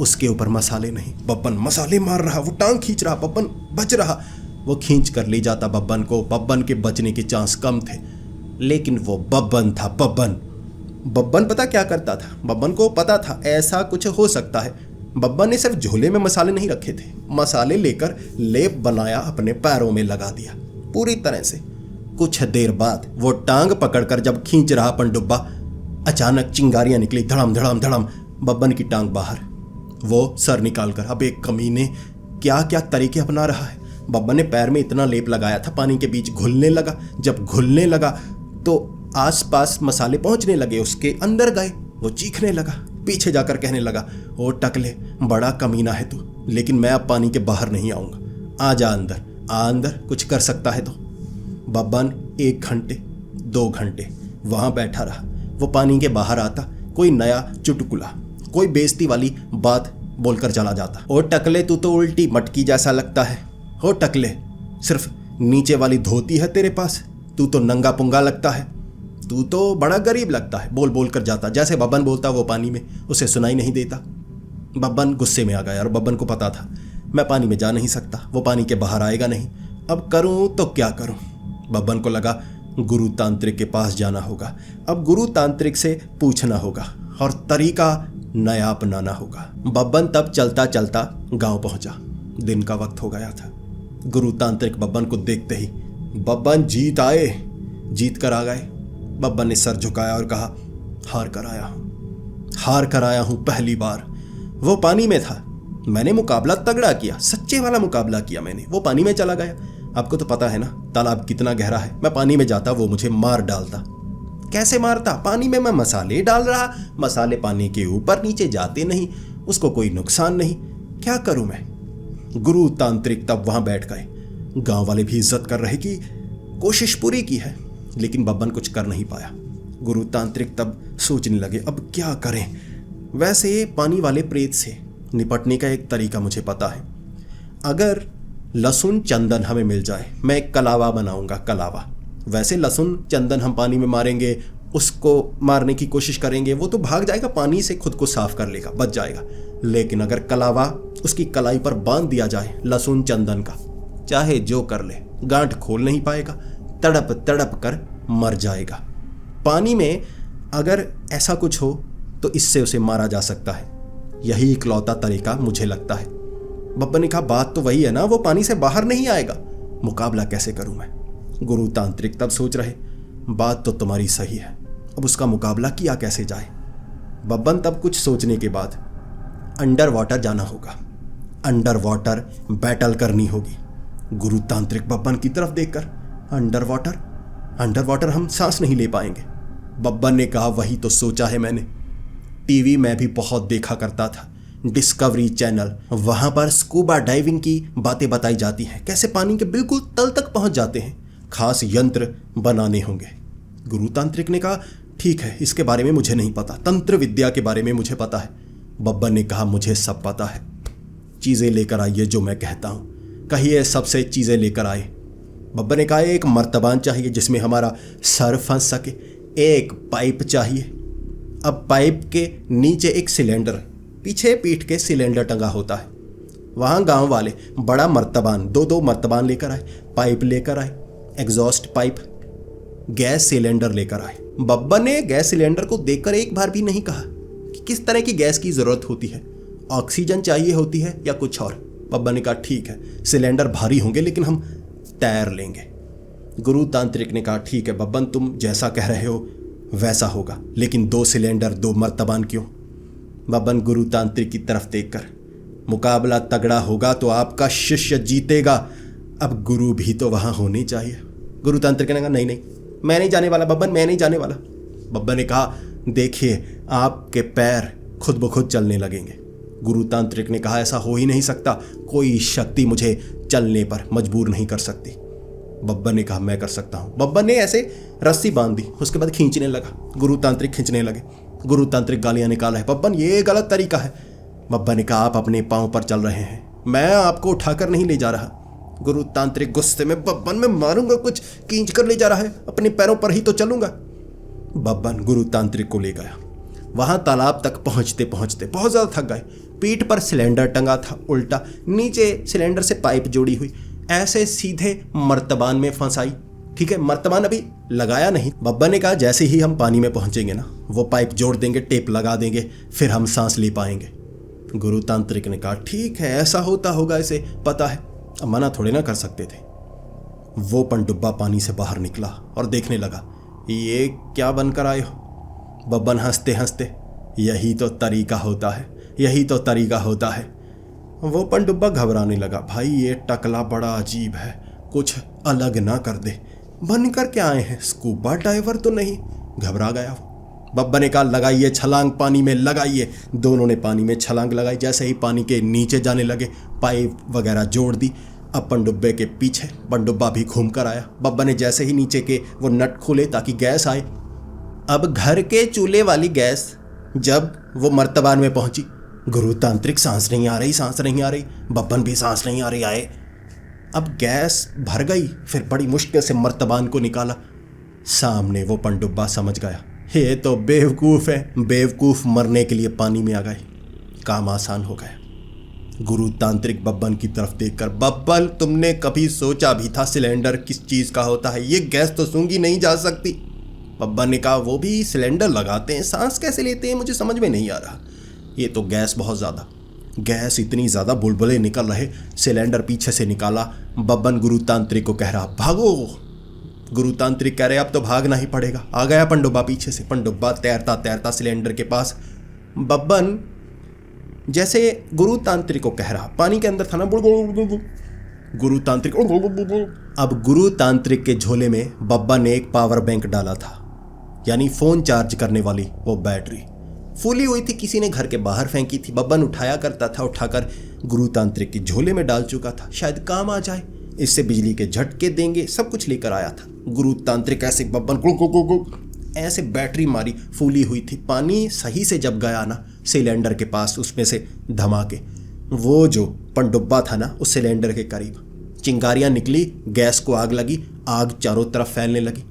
उसके ऊपर मसाले नहीं, बब्बन मसाले मार रहा, वो टांग खींच रहा, बब्बन बच रहा। वो खींच कर ले जाता बब्बन को। बब्बन के बचने के चांस कम थे, लेकिन वो बब्बन था, बब्बन। बब्बन पता क्या करता था? बब्बन को पता था ऐसा कुछ हो सकता है। बब्बन ने सिर्फ झोले में मसाले नहीं रखे थे, मसाले लेकर लेप बनाया, अपने पैरों में लगा दिया पूरी तरह से। कुछ देर बाद वो टांग पकड़कर जब खींच रहा पनडुब्बा, अचानक चिंगारियां निकली, धड़म धड़म धड़म। बब्बन की टांग बाहर, वो सर निकालकर, अब एक कमीने क्या क्या तरीके अपना रहा है। बब्बन ने पैर में इतना लेप लगाया था, पानी के बीच घुलने लगा। जब घुलने लगा तो आसपास मसाले पहुंचने लगे, उसके अंदर गए। वो चीखने लगा, पीछे जाकर कहने लगा, ओ टकले, बड़ा कमीना है तू, लेकिन मैं अब पानी के बाहर नहीं आऊंगा, आ जा अंदर, आ अंदर, कुछ कर सकता है तो। बब्बन 1 घंटे 2 घंटे वहां बैठा रहा। वो पानी के बाहर आता, कोई नया चुटकुला, कोई बेइज्जती वाली बात बोलकर चला जाता। ओ टकले, तू तो उल्टी मटकी जैसा लगता है। ओ टकले, सिर्फ नीचे वाली धोती है तेरे पास, तू तो नंगा पुंगा लगता है, तू तो बड़ा गरीब लगता है, बोल बोल कर जाता। जैसे बब्बन बोलता वो पानी में, उसे सुनाई नहीं देता। बब्बन गुस्से में आ गया और बब्बन को पता था मैं पानी में जा नहीं सकता, वो पानी के बाहर आएगा नहीं, अब करूं तो क्या करूं। बब्बन को लगा गुरु तांत्रिक के पास जाना होगा, अब गुरु तांत्रिक से पूछना होगा और तरीका नया अपनाना होगा। बब्बन तब चलता चलता गांव पहुंचा। दिन का वक्त हो गया था। गुरु तांत्रिक बब्बन को देखते ही, बब्बन जीत आए, जीत कर आ गए। बब्बन ने सर झुकाया और कहा, हार कर आया हूं, हार कर आया हूं पहली बार। वो पानी में था, मैंने मुकाबला तगड़ा किया, सच्चे वाला मुकाबला किया मैंने। वो पानी में चला गया। आपको तो पता है ना तालाब कितना गहरा है, मैं पानी में जाता वो मुझे मार डालता। कैसे मारता? पानी में मैं मसाले डाल रहा, मसाले पानी के ऊपर नीचे जाते नहीं, उसको कोई नुकसान नहीं, क्या करूं मैं। गुरु तांत्रिक तब वहां बैठ गए। गांव वाले भी इज्जत कर रहे कि कोशिश पूरी की है, लेकिन बब्बन कुछ कर नहीं पाया। गुरु तांत्रिक तब सोचने लगे, अब क्या करें। वैसे पानी वाले प्रेत से निपटने का एक तरीका मुझे पता है। अगर लहसुन चंदन हमें मिल जाए, मैं एक कलावा बनाऊंगा, कलावा। वैसे लहसुन चंदन हम पानी में मारेंगे, उसको मारने की कोशिश करेंगे, वो तो भाग जाएगा, पानी से खुद को साफ कर लेगा, बच जाएगा। लेकिन अगर कलावा उसकी कलाई पर बांध दिया जाए लहसुन चंदन का, चाहे जो कर ले, गांठ खोल नहीं पाएगा, तड़प तड़प कर मर जाएगा। पानी में अगर ऐसा कुछ हो तो इससे उसे मारा जा सकता है, यही इकलौता तरीका मुझे लगता है। बब्बन ने कहा, बात तो वही है ना, वो पानी से बाहर नहीं आएगा, मुकाबला कैसे करूं मैं। गुरु तांत्रिक तब सोच रहे, बात तो तुम्हारी सही है, अब उसका मुकाबला किया कैसे जाए। बब्बन तब कुछ सोचने के बाद, अंडर वाटर जाना होगा, अंडर वाटर बैटल करनी होगी। गुरु तांत्रिक बब्बन की तरफ देखकर, अंडर वाटर, अंडर वाटर हम सांस नहीं ले पाएंगे। बब्बन ने कहा, वही तो सोचा है मैंने, टीवी में भी बहुत देखा करता था, डिस्कवरी चैनल, वहां पर स्कूबा डाइविंग की बातें बताई जाती हैं, कैसे पानी के बिल्कुल तल तक पहुंच जाते हैं, खास यंत्र बनाने होंगे। गुरु तांत्रिक ने कहा, ठीक है, इसके बारे में मुझे नहीं पता, तंत्र विद्या के बारे में मुझे पता है। बब्बन ने कहा, मुझे सब पता है, चीजें लेकर आइए जो मैं कहता हूं, कहिए सबसे चीजें लेकर आए। बब्बन ने कहा, एक मर्तबान चाहिए जिसमें हमारा सर फंस सके, एक पाइप चाहिए, अब पाइप के नीचे एक सिलेंडर, पीछे पीठ के सिलेंडर टंगा होता है। वहाँ गांव वाले बड़ा मर्तबान, दो मर्तबान लेकर आए, पाइप लेकर आए, एग्जॉस्ट पाइप, गैस सिलेंडर लेकर आए। बब्बन ने गैस सिलेंडर को देखकर एक बार भी नहीं कहा कि किस तरह की गैस की ज़रूरत होती है, ऑक्सीजन चाहिए होती है या कुछ और। बब्बन ने कहा ठीक है, सिलेंडर भारी होंगे लेकिन हम तैर लेंगे। गुरु तांत्रिक ने कहा ठीक है बब्बन, तुम जैसा कह रहे हो वैसा होगा, लेकिन 2 सिलेंडर 2 मर्तबान क्यों? बब्बन गुरु तांत्रिक की तरफ देखकर, मुकाबला तगड़ा होगा तो आपका शिष्य जीतेगा, अब गुरु भी तो वहाँ होने चाहिए। गुरु तांत्रिक ने कहा नहीं नहीं, मैं नहीं जाने वाला बब्बन, मैं नहीं जाने वाला। बब्बन ने कहा देखिए आपके पैर खुद ब खुद चलने लगेंगे। गुरु तांत्रिक ने कहा ऐसा हो ही नहीं सकता, कोई शक्ति मुझे चलने पर मजबूर नहीं कर सकती। बब्बन ने कहा मैं कर सकता हूँ। बब्बन ने ऐसे रस्सी बांध दी, उसके बाद खींचने लगा, गुरु तांत्रिक खींचने लगे। गुरु तांत्रिक गालियाँ निकाला है, बब्बन ये गलत तरीका है। बब्बन ने कहा आप अपने पाँव पर चल रहे हैं, मैं आपको उठाकर नहीं ले जा रहा। गुरु तांत्रिक गुस्से में, बब्बन मैं मारूंगा, कुछ खींच कर ले जा रहा है, अपने पैरों पर ही तो चलूंगा। बब्बन गुरु तांत्रिक को ले गया। वहां तालाब तक पहुंचते पहुंचते बहुत ज़्यादा थक गए। पीठ पर सिलेंडर टंगा था उल्टा, नीचे सिलेंडर से पाइप जोड़ी हुई, ऐसे सीधे मर्तबान में फंसाई। ठीक है, मर्तबान अभी लगाया नहीं। बब्बन ने कहा जैसे ही हम पानी में पहुंचेंगे ना, वो पाइप जोड़ देंगे, टेप लगा देंगे, फिर हम सांस ले पाएंगे। गुरु तांत्रिक ने कहा ठीक है, ऐसा होता होगा, इसे पता है, अब मना थोड़े ना कर सकते थे। वो पनडुब्बा पानी से बाहर निकला और देखने लगा, ये क्या बनकर आए हो? बब्बन हंसते हंसते, यही तो तरीका होता है, यही तो तरीका होता है। वो पनडुब्बा घबराने लगा, भाई ये टकला बड़ा अजीब है, कुछ अलग ना कर दे, बनकर क्या आए हैं, स्कूबा डाइवर तो नहीं? घबरा गया वो। बब्बन ने कहा लगाइए छलांग, पानी में लगाइए। दोनों ने पानी में छलांग लगाई। जैसे ही पानी के नीचे जाने लगे, पाइप वगैरह जोड़ दी। अब पनडुब्बे के पीछे पनडुब्बा भी घूम कर आया। बब्बन ने जैसे ही नीचे के वो नट खोले ताकि गैस आए। अब घर के चूल्हे वाली गैस जब वो मर्तबान में पहुंची, गुरु तांत्रिक सांस नहीं आ रही, सांस नहीं आ रही, बब्बन भी सांस नहीं आ रही आए। अब गैस भर गई, फिर बड़ी मुश्किल से मर्तबान को निकाला। सामने वो पनडुब्बा समझ गया, ये तो बेवकूफ़ है, बेवकूफ़ मरने के लिए पानी में आ गए, काम आसान हो गया। गुरु तांत्रिक बब्बन की तरफ देखकर, बब्बन तुमने कभी सोचा भी था सिलेंडर किस चीज़ का होता है? ये गैस तो सूंघी नहीं जा सकती। बब्बन ने कहा वो भी सिलेंडर लगाते हैं, सांस कैसे लेते हैं मुझे समझ में नहीं आ रहा। ये तो गैस बहुत ज़्यादा, गैस इतनी ज़्यादा, बुलबुले निकल रहे। सिलेंडर पीछे से निकाला। बब्बन गुरु तांत्रिक को कह रहा भागो। गुरु तांत्रिक कह रहे अब तो भागना ही पड़ेगा। आ गया पनडुब्बा पीछे से। पनडुब्बा तैरता तैरता सिलेंडर के पास। बब्बन जैसे गुरु तांत्रिक को कह रहा, पानी के अंदर था ना, गुरु तांत्रिक। अब गुरु तांत्रिक के झोले में बब्बन ने एक पावर बैंक डाला था, यानी फ़ोन चार्ज करने वाली वो बैटरी फूली हुई थी, किसी ने घर के बाहर फेंकी थी। बब्बन उठाया करता था, उठाकर गुरु तांत्रिक के झोले में डाल चुका था, शायद काम आ जाए, इससे बिजली के झटके देंगे, सब कुछ लेकर आया था। गुरु तांत्रिक ऐसे बब्बन ऐसे बैटरी मारी, फूली हुई थी। पानी सही से जब गया ना सिलेंडर के पास, उसमें से धमाके, वो जो पनडुब्बा था ना उस सिलेंडर के करीब चिंगारियां निकली, गैस को आग लगी, आग चारों तरफ फैलने लगी।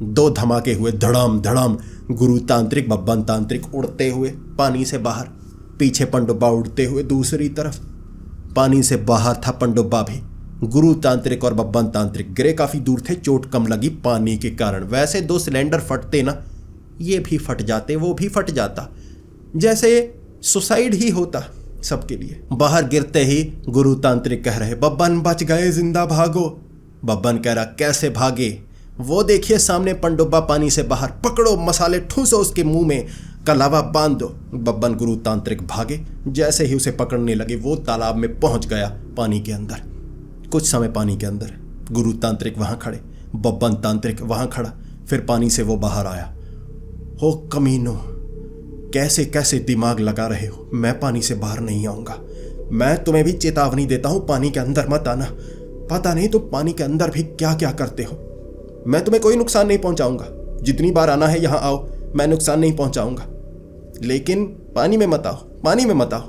2 धमाके हुए, धड़ाम धड़ाम। गुरु तांत्रिक बब्बन तांत्रिक उड़ते हुए पानी से बाहर, पीछे पनडुब्बा उड़ते हुए दूसरी तरफ। पानी से बाहर था पनडुब्बा भी। गुरु तांत्रिक और बब्बन तांत्रिक गिरे, काफ़ी दूर थे, चोट कम लगी पानी के कारण। वैसे 2 सिलेंडर फटते ना, ये भी फट जाते, वो भी फट जाता, जैसे सुसाइड ही होता सबके लिए। बाहर गिरते ही गुरु तांत्रिक कह रहे बब्बन बच गए, जिंदा भागो। बब्बन कह रहा कैसे भागे? वो देखिए सामने पनडुब्बा पानी से बाहर, पकड़ो, मसाले ठूसो उसके मुंह में, कलावा बांध दो। बब्बन गुरु तांत्रिक भागे। जैसे ही उसे पकड़ने लगे वो तालाब में पहुंच गया, पानी के अंदर। कुछ समय पानी के अंदर, गुरु तांत्रिक वहां खड़े, बब्बन तांत्रिक वहां खड़ा। फिर पानी से वो बाहर आया। हो कमीनो, कैसे कैसे दिमाग लगा रहे हो, मैं पानी से बाहर नहीं आऊँगा। मैं तुम्हें भी चेतावनी देता हूँ, पानी के अंदर मत आना, पता नहीं तुम पानी के अंदर भी क्या क्या करते हो। मैं तुम्हें कोई नुकसान नहीं पहुँचाऊँगा, जितनी बार आना है यहाँ आओ, मैं नुकसान नहीं पहुँचाऊँगा, लेकिन पानी में मत आओ, पानी में मत आओ।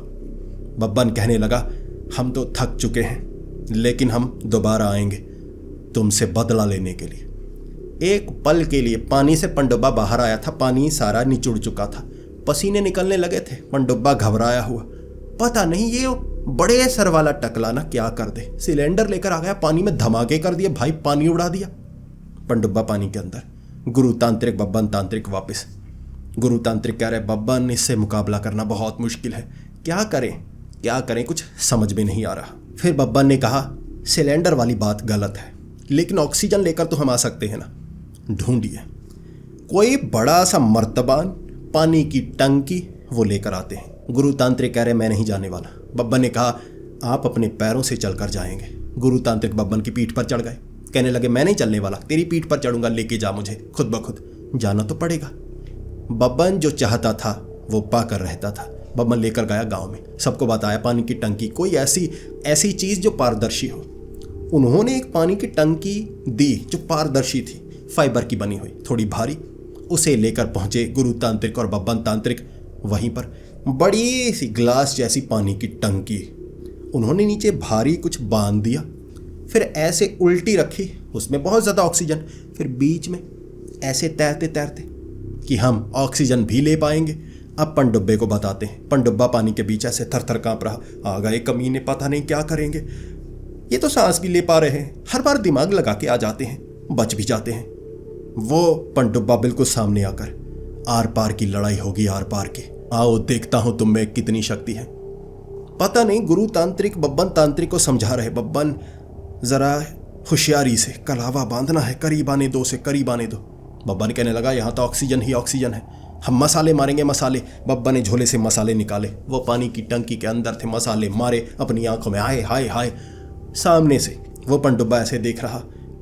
बब्बन कहने लगा हम तो थक चुके हैं, लेकिन हम दोबारा आएंगे तुमसे बदला लेने के लिए। एक पल के लिए पानी से पनडुब्बा बाहर आया था, पानी सारा निचुड़ चुका था, पसीने निकलने लगे थे। पनडुब्बा घबराया हुआ, पता नहीं ये बड़े सर वाला टकला ना क्या कर दे, सिलेंडर लेकर आ गया, पानी में धमाके कर दिए भाई, पानी उड़ा दिया। पनडुब्बा पानी के अंदर, गुरु तांत्रिक बब्बन तांत्रिक वापस। गुरु तांत्रिक कह रहे बब्बन इससे मुकाबला करना बहुत मुश्किल है, क्या करें कुछ समझ में नहीं आ रहा। फिर बब्बन ने कहा सिलेंडर वाली बात गलत है, लेकिन ऑक्सीजन लेकर तो हम आ सकते हैं ना, ढूंढिए कोई बड़ा सा मर्तबान, पानी की टंकी, वो लेकर आते हैं। गुरु तांत्रिक कह रहे मैं नहीं जाने वाला। बब्बन ने कहा आप अपने पैरों से चलकर जाएंगे। गुरु तांत्रिक बब्बन की पीठ पर चढ़ गए, कहने लगे मैं नहीं चलने वाला, तेरी पीठ पर चढ़ूंगा, लेके जा मुझे, खुद ब खुद जाना तो पड़ेगा। बब्बन जो चाहता था वो पाकर रहता था। बब्बन लेकर गया गांव में, सबको बताया पानी की टंकी, कोई ऐसी चीज जो पारदर्शी हो। उन्होंने एक पानी की टंकी दी जो पारदर्शी थी, फाइबर की बनी हुई, थोड़ी भारी। उसे लेकर पहुंचे गुरु तांत्रिक और बब्बन तांत्रिक। वहीं पर बड़ी सी ग्लास जैसी पानी की टंकी, उन्होंने नीचे भारी कुछ बांध दिया, फिर ऐसे उल्टी रखी, उसमें बहुत ज़्यादा ऑक्सीजन, फिर बीच में ऐसे तैरते तैरते कि हम ऑक्सीजन भी ले पाएंगे। अब पनडुब्बे को बताते हैं। पनडुब्बा पानी के बीच ऐसे थर थर काँप रहा, आ गए कमीने, पता नहीं क्या करेंगे, ये तो सांस भी ले पा रहे हैं, हर बार दिमाग लगा के आ जाते हैं, बच भी जाते हैं। वो पनडुब्बा बिल्कुल सामने आकर, आर पार की लड़ाई होगी, आर पार की, आओ देखता हूं तुम में कितनी शक्ति है। पता नहीं गुरु तांत्रिक बब्बन तांत्रिक को समझा रहे, बब्बन जरा होशियारी से कलावा बांधना है, करीब आने दो से करीब आने दो। बब्बन कहने लगा यहाँ तो ऑक्सीजन ही ऑक्सीजन है, हम मसाले मारेंगे मसाले। बब्बन ने झोले से मसाले निकाले, वो पानी की टंकी के अंदर थे, मसाले मारे अपनी आंखों में, हाय हाय हाय। सामने से वो पनडुब्बा ऐसे देख रहा,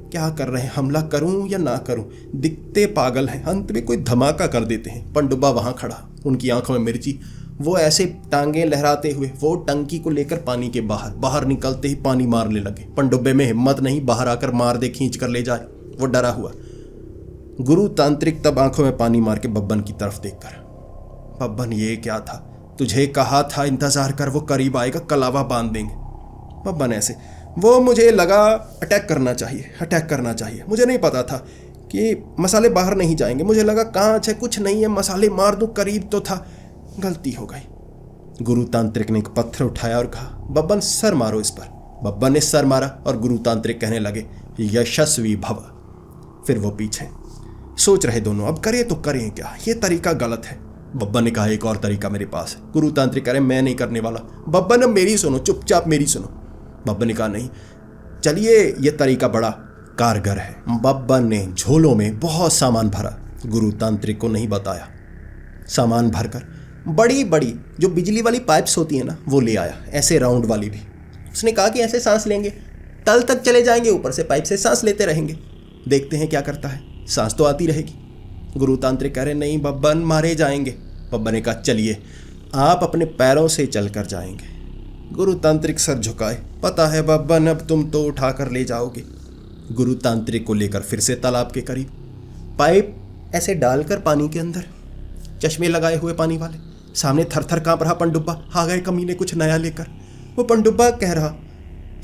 क्या कर रहे हैं, हमला करूं या ना करूं, दिखते पागल हैं, अंत में कोई धमाका कर देते हैं। पनडुब्बा वहां खड़ा, उनकी आंखों में मिर्ची, वो ऐसे टांगे लहराते हुए वो टंकी को लेकर पानी के बाहर निकलते ही पानी मारने लगे। पनडुब्बे में हिम्मत नहीं, बाहर आकर मार दे, खींच कर ले जाए, वो डरा हुआ। गुरु तांत्रिक तब आंखों में पानी मार के बब्बन की तरफ देखकर, बब्बन ये क्या था, तुझे कहा था इंतजार कर, वो करीब आएगा, कलावा बांध देंगे। बब्बन ऐसे, वो मुझे लगा अटैक करना चाहिए, मुझे नहीं पता था कि मसाले बाहर नहीं जाएंगे, मुझे लगा कांच है, कुछ नहीं है, मसाले मार दूं, करीब तो था, गलती हो गई। गुरु तांत्रिक ने एक पत्थर उठाया और कहा बब्बन सर मारो इस पर। बब्बन ने सर मारा और गुरु तांत्रिक कहने लगे यशस्वी भव। फिर वो पीछे सोच रहे दोनों, अब करें तो करें क्या, ये तरीका गलत है। बब्बन ने कहा एक और तरीका मेरे पास है। गुरु तांत्रिक कह रहे मैं नहीं करने वाला। बब्बन अब मेरी सुनो, चुपचाप मेरी सुनो। बब्बन ने कहा नहीं, चलिए ये तरीका बड़ा कारगर है। बब्बन ने झोलों में बहुत सामान भरा, गुरु तांत्रिक को नहीं बताया। सामान भरकर बड़ी बड़ी जो बिजली वाली पाइप्स होती है ना, वो ले आया, ऐसे राउंड वाली भी। उसने कहा कि ऐसे सांस लेंगे, तल तक चले जाएंगे, ऊपर से पाइप से सांस लेते रहेंगे, देखते हैं क्या करता है, सांस तो आती रहेगी। गुरु तांत्रिक कह रहे नहीं बब्बन मारे जाएंगे। बब्बन ने कहा चलिए आप अपने पैरों से चलकर जाएंगे। गुरु तांत्रिक सर झुकाए, पता है बब्बन अब तुम तो उठा कर ले जाओगे। गुरु तांत्रिक को लेकर फिर से तालाब के करीब, पाइप ऐसे डालकर पानी के अंदर, चश्मे लगाए हुए पानी वाले, सामने थर थर काँप रहा पनडुब्बा, आ गए कमीने कुछ नया लेकर। वो पनडुब्बा कह रहा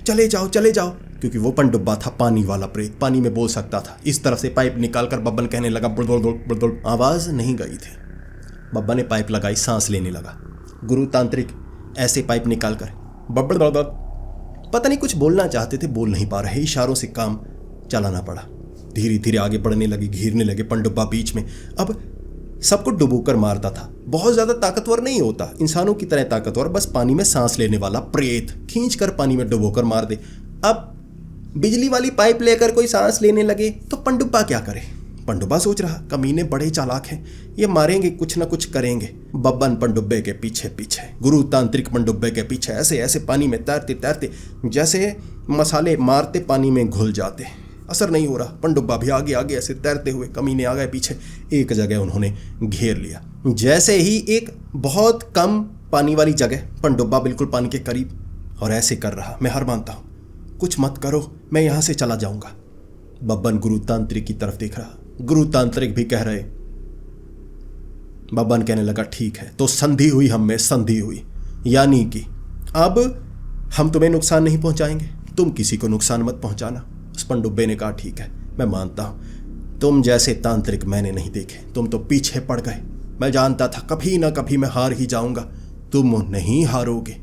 चले जाओ, क्योंकि वो पनडुब्बा था पानी वाला प्रेत, पानी में बोल सकता था। इस तरफ से पाइप निकालकर बब्बन कहने लगा बुड़दुड़, आवाज़ नहीं गई थी। बब्बन ने पाइप लगाई, सांस लेने लगा। गुरु तांत्रिक ऐसे पाइप निकालकर बब्बड़, पता नहीं कुछ बोलना चाहते थे, बोल नहीं पा रहे, इशारों से काम चलाना पड़ा। धीरे धीरे आगे बढ़ने लगे, घिरने लगे। पनडुब्बा बीच में अब सबको डुबोकर मारता था। बहुत ज़्यादा ताकतवर नहीं होता, इंसानों की तरह ताकतवर, बस पानी में सांस लेने वाला प्रेत, खींच कर पानी में डुबोकर मार दे। अब बिजली वाली पाइप लेकर कोई सांस लेने लगे तो पनडुब्बा क्या करे। पनडुब्बा सोच रहा कमीने बड़े चालाक हैं, ये मारेंगे, कुछ ना कुछ करेंगे। बब्बन पनडुब्बे के पीछे पीछे, गुरु तांत्रिक पनडुब्बे के पीछे, ऐसे ऐसे पानी में तैरते तैरते जैसे मसाले मारते पानी में घुल जाते। असर नहीं हो रहा, पनडुब्बा भी आगे आगे ऐसे तैरते हुए, कमीने आ गए पीछे। एक जगह उन्होंने घेर लिया, जैसे ही एक बहुत कम पानी वाली जगह, पनडुब्बा बिल्कुल पानी के करीब, और ऐसे कर रहा मैं हार मानता हूँ, कुछ मत करो, मैं यहाँ से चला जाऊँगा। बब्बन गुरु तांत्रिक की तरफ देख रहा, गुरु तांत्रिक भी कह रहे। बब्बन कहने लगा ठीक है, तो संधि हुई, हम में संधि हुई, यानी कि अब हम तुम्हें नुकसान नहीं पहुंचाएंगे, तुम किसी को नुकसान मत पहुंचाना। उस पनडुब्बे ने कहा ठीक है, मैं मानता हूं, तुम जैसे तांत्रिक मैंने नहीं देखे, तुम तो पीछे पड़ गए, मैं जानता था कभी ना कभी मैं हार ही जाऊंगा। तुम नहीं हारोगे,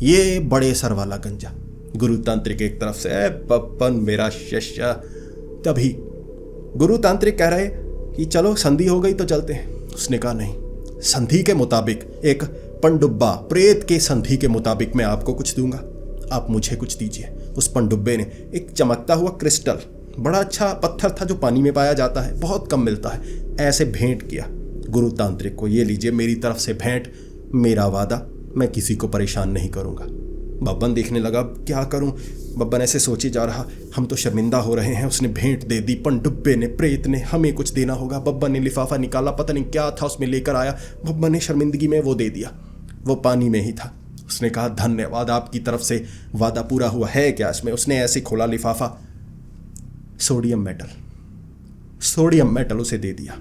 ये बड़े सर वाला गंजा। गुरु तांत्रिक एक तरफ से, बब्बन मेरा शिष्य। तभी गुरु तांत्रिक कह रहे कि चलो संधि हो गई तो चलते हैं। उसने कहा नहीं, संधि के मुताबिक, एक पनडुब्बा प्रेत के संधि के मुताबिक मैं आपको कुछ दूंगा, आप मुझे कुछ दीजिए। उस पनडुब्बे ने एक चमकता हुआ क्रिस्टल, बड़ा अच्छा पत्थर था जो पानी में पाया जाता है, बहुत कम मिलता है, ऐसे भेंट किया गुरु तांत्रिक को। ये लीजिए मेरी तरफ से भेंट, मेरा वादा, मैं किसी को परेशान नहीं करूंगा। बब्बन देखने लगा क्या करूं। बब्बन ऐसे सोचे जा रहा, हम तो शर्मिंदा हो रहे हैं। उसने भेंट दे दी, पनडुब्बे ने, प्रेत ने, हमें कुछ देना होगा। बब्बन ने लिफाफा निकाला, पता नहीं क्या था उसमें लेकर आया। बब्बन ने शर्मिंदगी में वो दे दिया, वो पानी में ही था। उसने कहा धन्यवाद, आपकी तरफ से वादा पूरा हुआ। है क्या इसमें? उसने ऐसे खोला लिफाफा, सोडियम मेटल, सोडियम मेटल उसे दे दिया।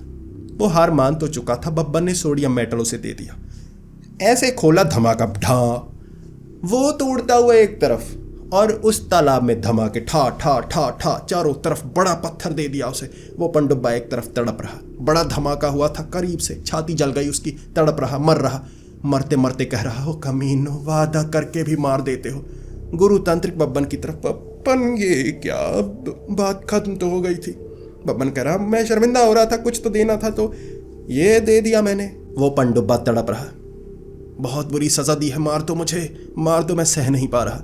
वो हार मान तो चुका था, बब्बन ने सोडियम मेटल उसे दे दिया। ऐसे खोला, धमाका, ढा, वो तो उड़ता हुआ एक तरफ और उस तालाब में धमाके, ठा ठा ठा ठा चारों तरफ। बड़ा पत्थर दे दिया उसे। वो पनडुब्बा एक तरफ तड़प रहा, बड़ा धमाका हुआ था करीब से, छाती जल गई उसकी, तड़प रहा, मर रहा। मरते मरते कह रहा, हो कमीनो, वादा करके भी मार देते हो। गुरु तांत्रिक बब्बन की तरफ, बब्बन ये क्या, बात खत्म तो हो गई थी। बब्बन कह रहा, मैं शर्मिंदा हो रहा था, कुछ तो देना था तो ये दे दिया मैंने। वो पनडुब्बा तड़प रहा, बहुत बुरी सजा दी है, मार दो मुझे, मार दो, मैं सह नहीं पा रहा।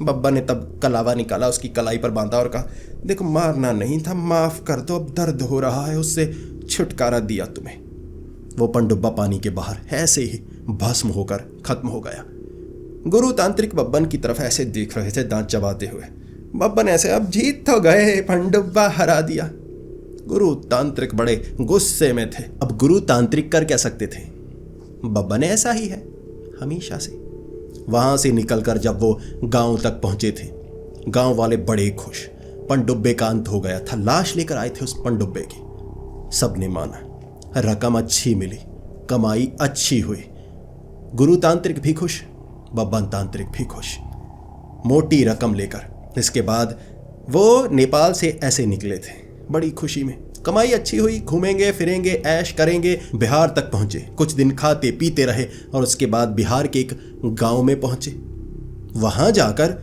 बब्बा ने तब कलावा निकाला, उसकी कलाई पर बांधा और कहा, देखो मारना नहीं था, माफ कर दो, अब दर्द हो रहा है, उससे छुटकारा दिया तुम्हें। वो पनडुब्बा पानी के बाहर ऐसे ही भस्म होकर खत्म हो गया। गुरु तांत्रिक बब्बन की तरफ ऐसे देख रहे थे, दांत चबाते हुए। बब्बन ऐसे, अब जीत तो गए, पनडुब्बा हरा दिया। गुरु तांत्रिक बड़े गुस्से में थे। अब गुरु तांत्रिक कर क्या सकते थे? बब्बन ऐसा ही है हमेशा से। वहां से निकलकर जब वो गांव तक पहुंचे थे, गांव वाले बड़े खुश। पनडुब्बे का अंत हो गया था, लाश लेकर आए थे उस पनडुब्बे की। सबने माना, रकम अच्छी मिली, कमाई अच्छी हुई। गुरु तांत्रिक भी खुश, बब्बन तांत्रिक भी खुश, मोटी रकम लेकर। इसके बाद वो नेपाल से ऐसे निकले थे बड़ी खुशी में। कमाई अच्छी हुई, घूमेंगे फिरेंगे, ऐश करेंगे। बिहार तक पहुंचे, कुछ दिन खाते पीते रहे और उसके बाद बिहार के एक गांव में पहुंचे। वहां जाकर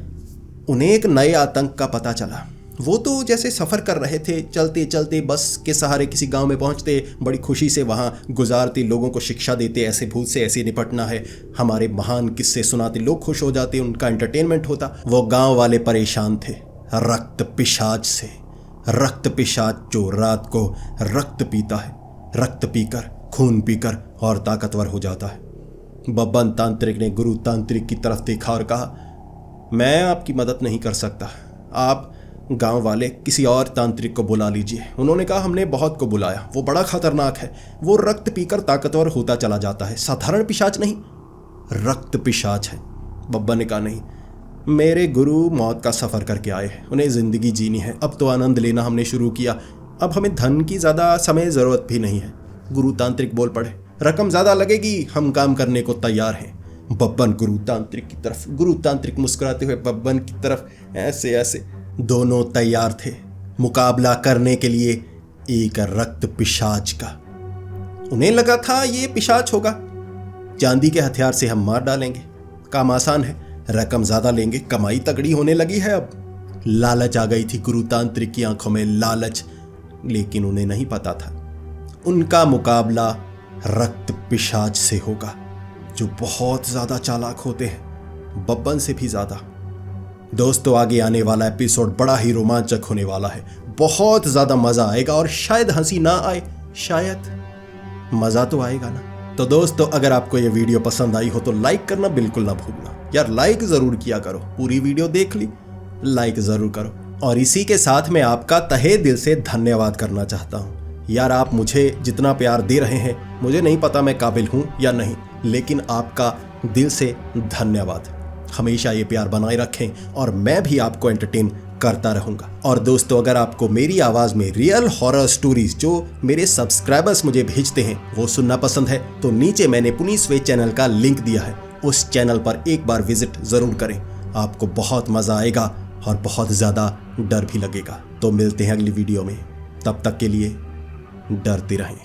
उन्हें एक नए आतंक का पता चला। वो तो जैसे सफ़र कर रहे थे, चलते चलते बस के सहारे किसी गांव में पहुंचते, बड़ी खुशी से वहां गुजारते, लोगों को शिक्षा देते, ऐसे भूत से ऐसे निपटना है, हमारे महान किस्से सुनाते, लोग खुश हो जाते, उनका एंटरटेनमेंट होता। वो गांव वाले परेशान थे रक्त पिशाच से। रक्त पिशाच जो रात को रक्त पीता है, रक्त पीकर, खून पीकर और ताकतवर हो जाता है। बब्बन तांत्रिक ने गुरु तांत्रिक की तरफ देखा और कहा, मैं आपकी मदद नहीं कर सकता, आप गांव वाले किसी और तांत्रिक को बुला लीजिए। उन्होंने कहा, हमने बहुत को बुलाया, वो बड़ा खतरनाक है, वो रक्त पीकर ताकतवर होता चला जाता है, साधारण पिशाच नहीं, रक्त पिशाच है। बब्बन ने कहा, नहीं, मेरे गुरु मौत का सफ़र करके आए हैं, उन्हें ज़िंदगी जीनी है, अब तो आनंद लेना हमने शुरू किया, अब हमें धन की ज़्यादा समय ज़रूरत भी नहीं है। गुरु तांत्रिक बोल पड़े, रकम ज़्यादा लगेगी, हम काम करने को तैयार हैं। बब्बन गुरु तांत्रिक की तरफ, गुरु तांत्रिक मुस्कुराते हुए बब्बन की तरफ, ऐसे ऐसे। दोनों तैयार थे मुकाबला करने के लिए एक रक्त पिशाच का। उन्हें लगा था ये पिशाच होगा, चांदी के हथियार से हम मार डालेंगे, काम आसान है, रकम ज्यादा लेंगे, कमाई तगड़ी होने लगी है। अब लालच आ गई थी गुरु तांत्रिक की आंखों में, लालच। लेकिन उन्हें नहीं पता था उनका मुकाबला रक्त पिशाच से होगा, जो बहुत ज्यादा चालाक होते हैं, बब्बन से भी ज्यादा। दोस्तों, आगे आने वाला एपिसोड बड़ा ही रोमांचक होने वाला है, बहुत ज्यादा मजा आएगा और शायद हंसी ना आए, शायद मजा तो आएगा ना। तो दोस्तों, अगर आपको ये वीडियो पसंद आई हो तो लाइक करना बिल्कुल ना भूलना यार, लाइक जरूर किया करो। पूरी वीडियो देख ली, लाइक जरूर करो। और इसी के साथ मैं आपका तहे दिल से धन्यवाद करना चाहता हूँ यार। आप मुझे जितना प्यार दे रहे हैं, मुझे नहीं पता मैं काबिल हूँ या नहीं, लेकिन आपका दिल से धन्यवाद। हमेशा ये प्यार बनाए रखें और मैं भी आपको एंटरटेन करता रहूंगा। और दोस्तों, अगर आपको मेरी आवाज़ में रियल हॉरर स्टोरीज जो मेरे सब्सक्राइबर्स मुझे भेजते हैं वो सुनना पसंद है, तो नीचे मैंने पुनीस वे चैनल का लिंक दिया है, उस चैनल पर एक बार विजिट ज़रूर करें। आपको बहुत मज़ा आएगा और बहुत ज़्यादा डर भी लगेगा। तो मिलते हैं अगली वीडियो में, तब तक के लिए डरते रहें।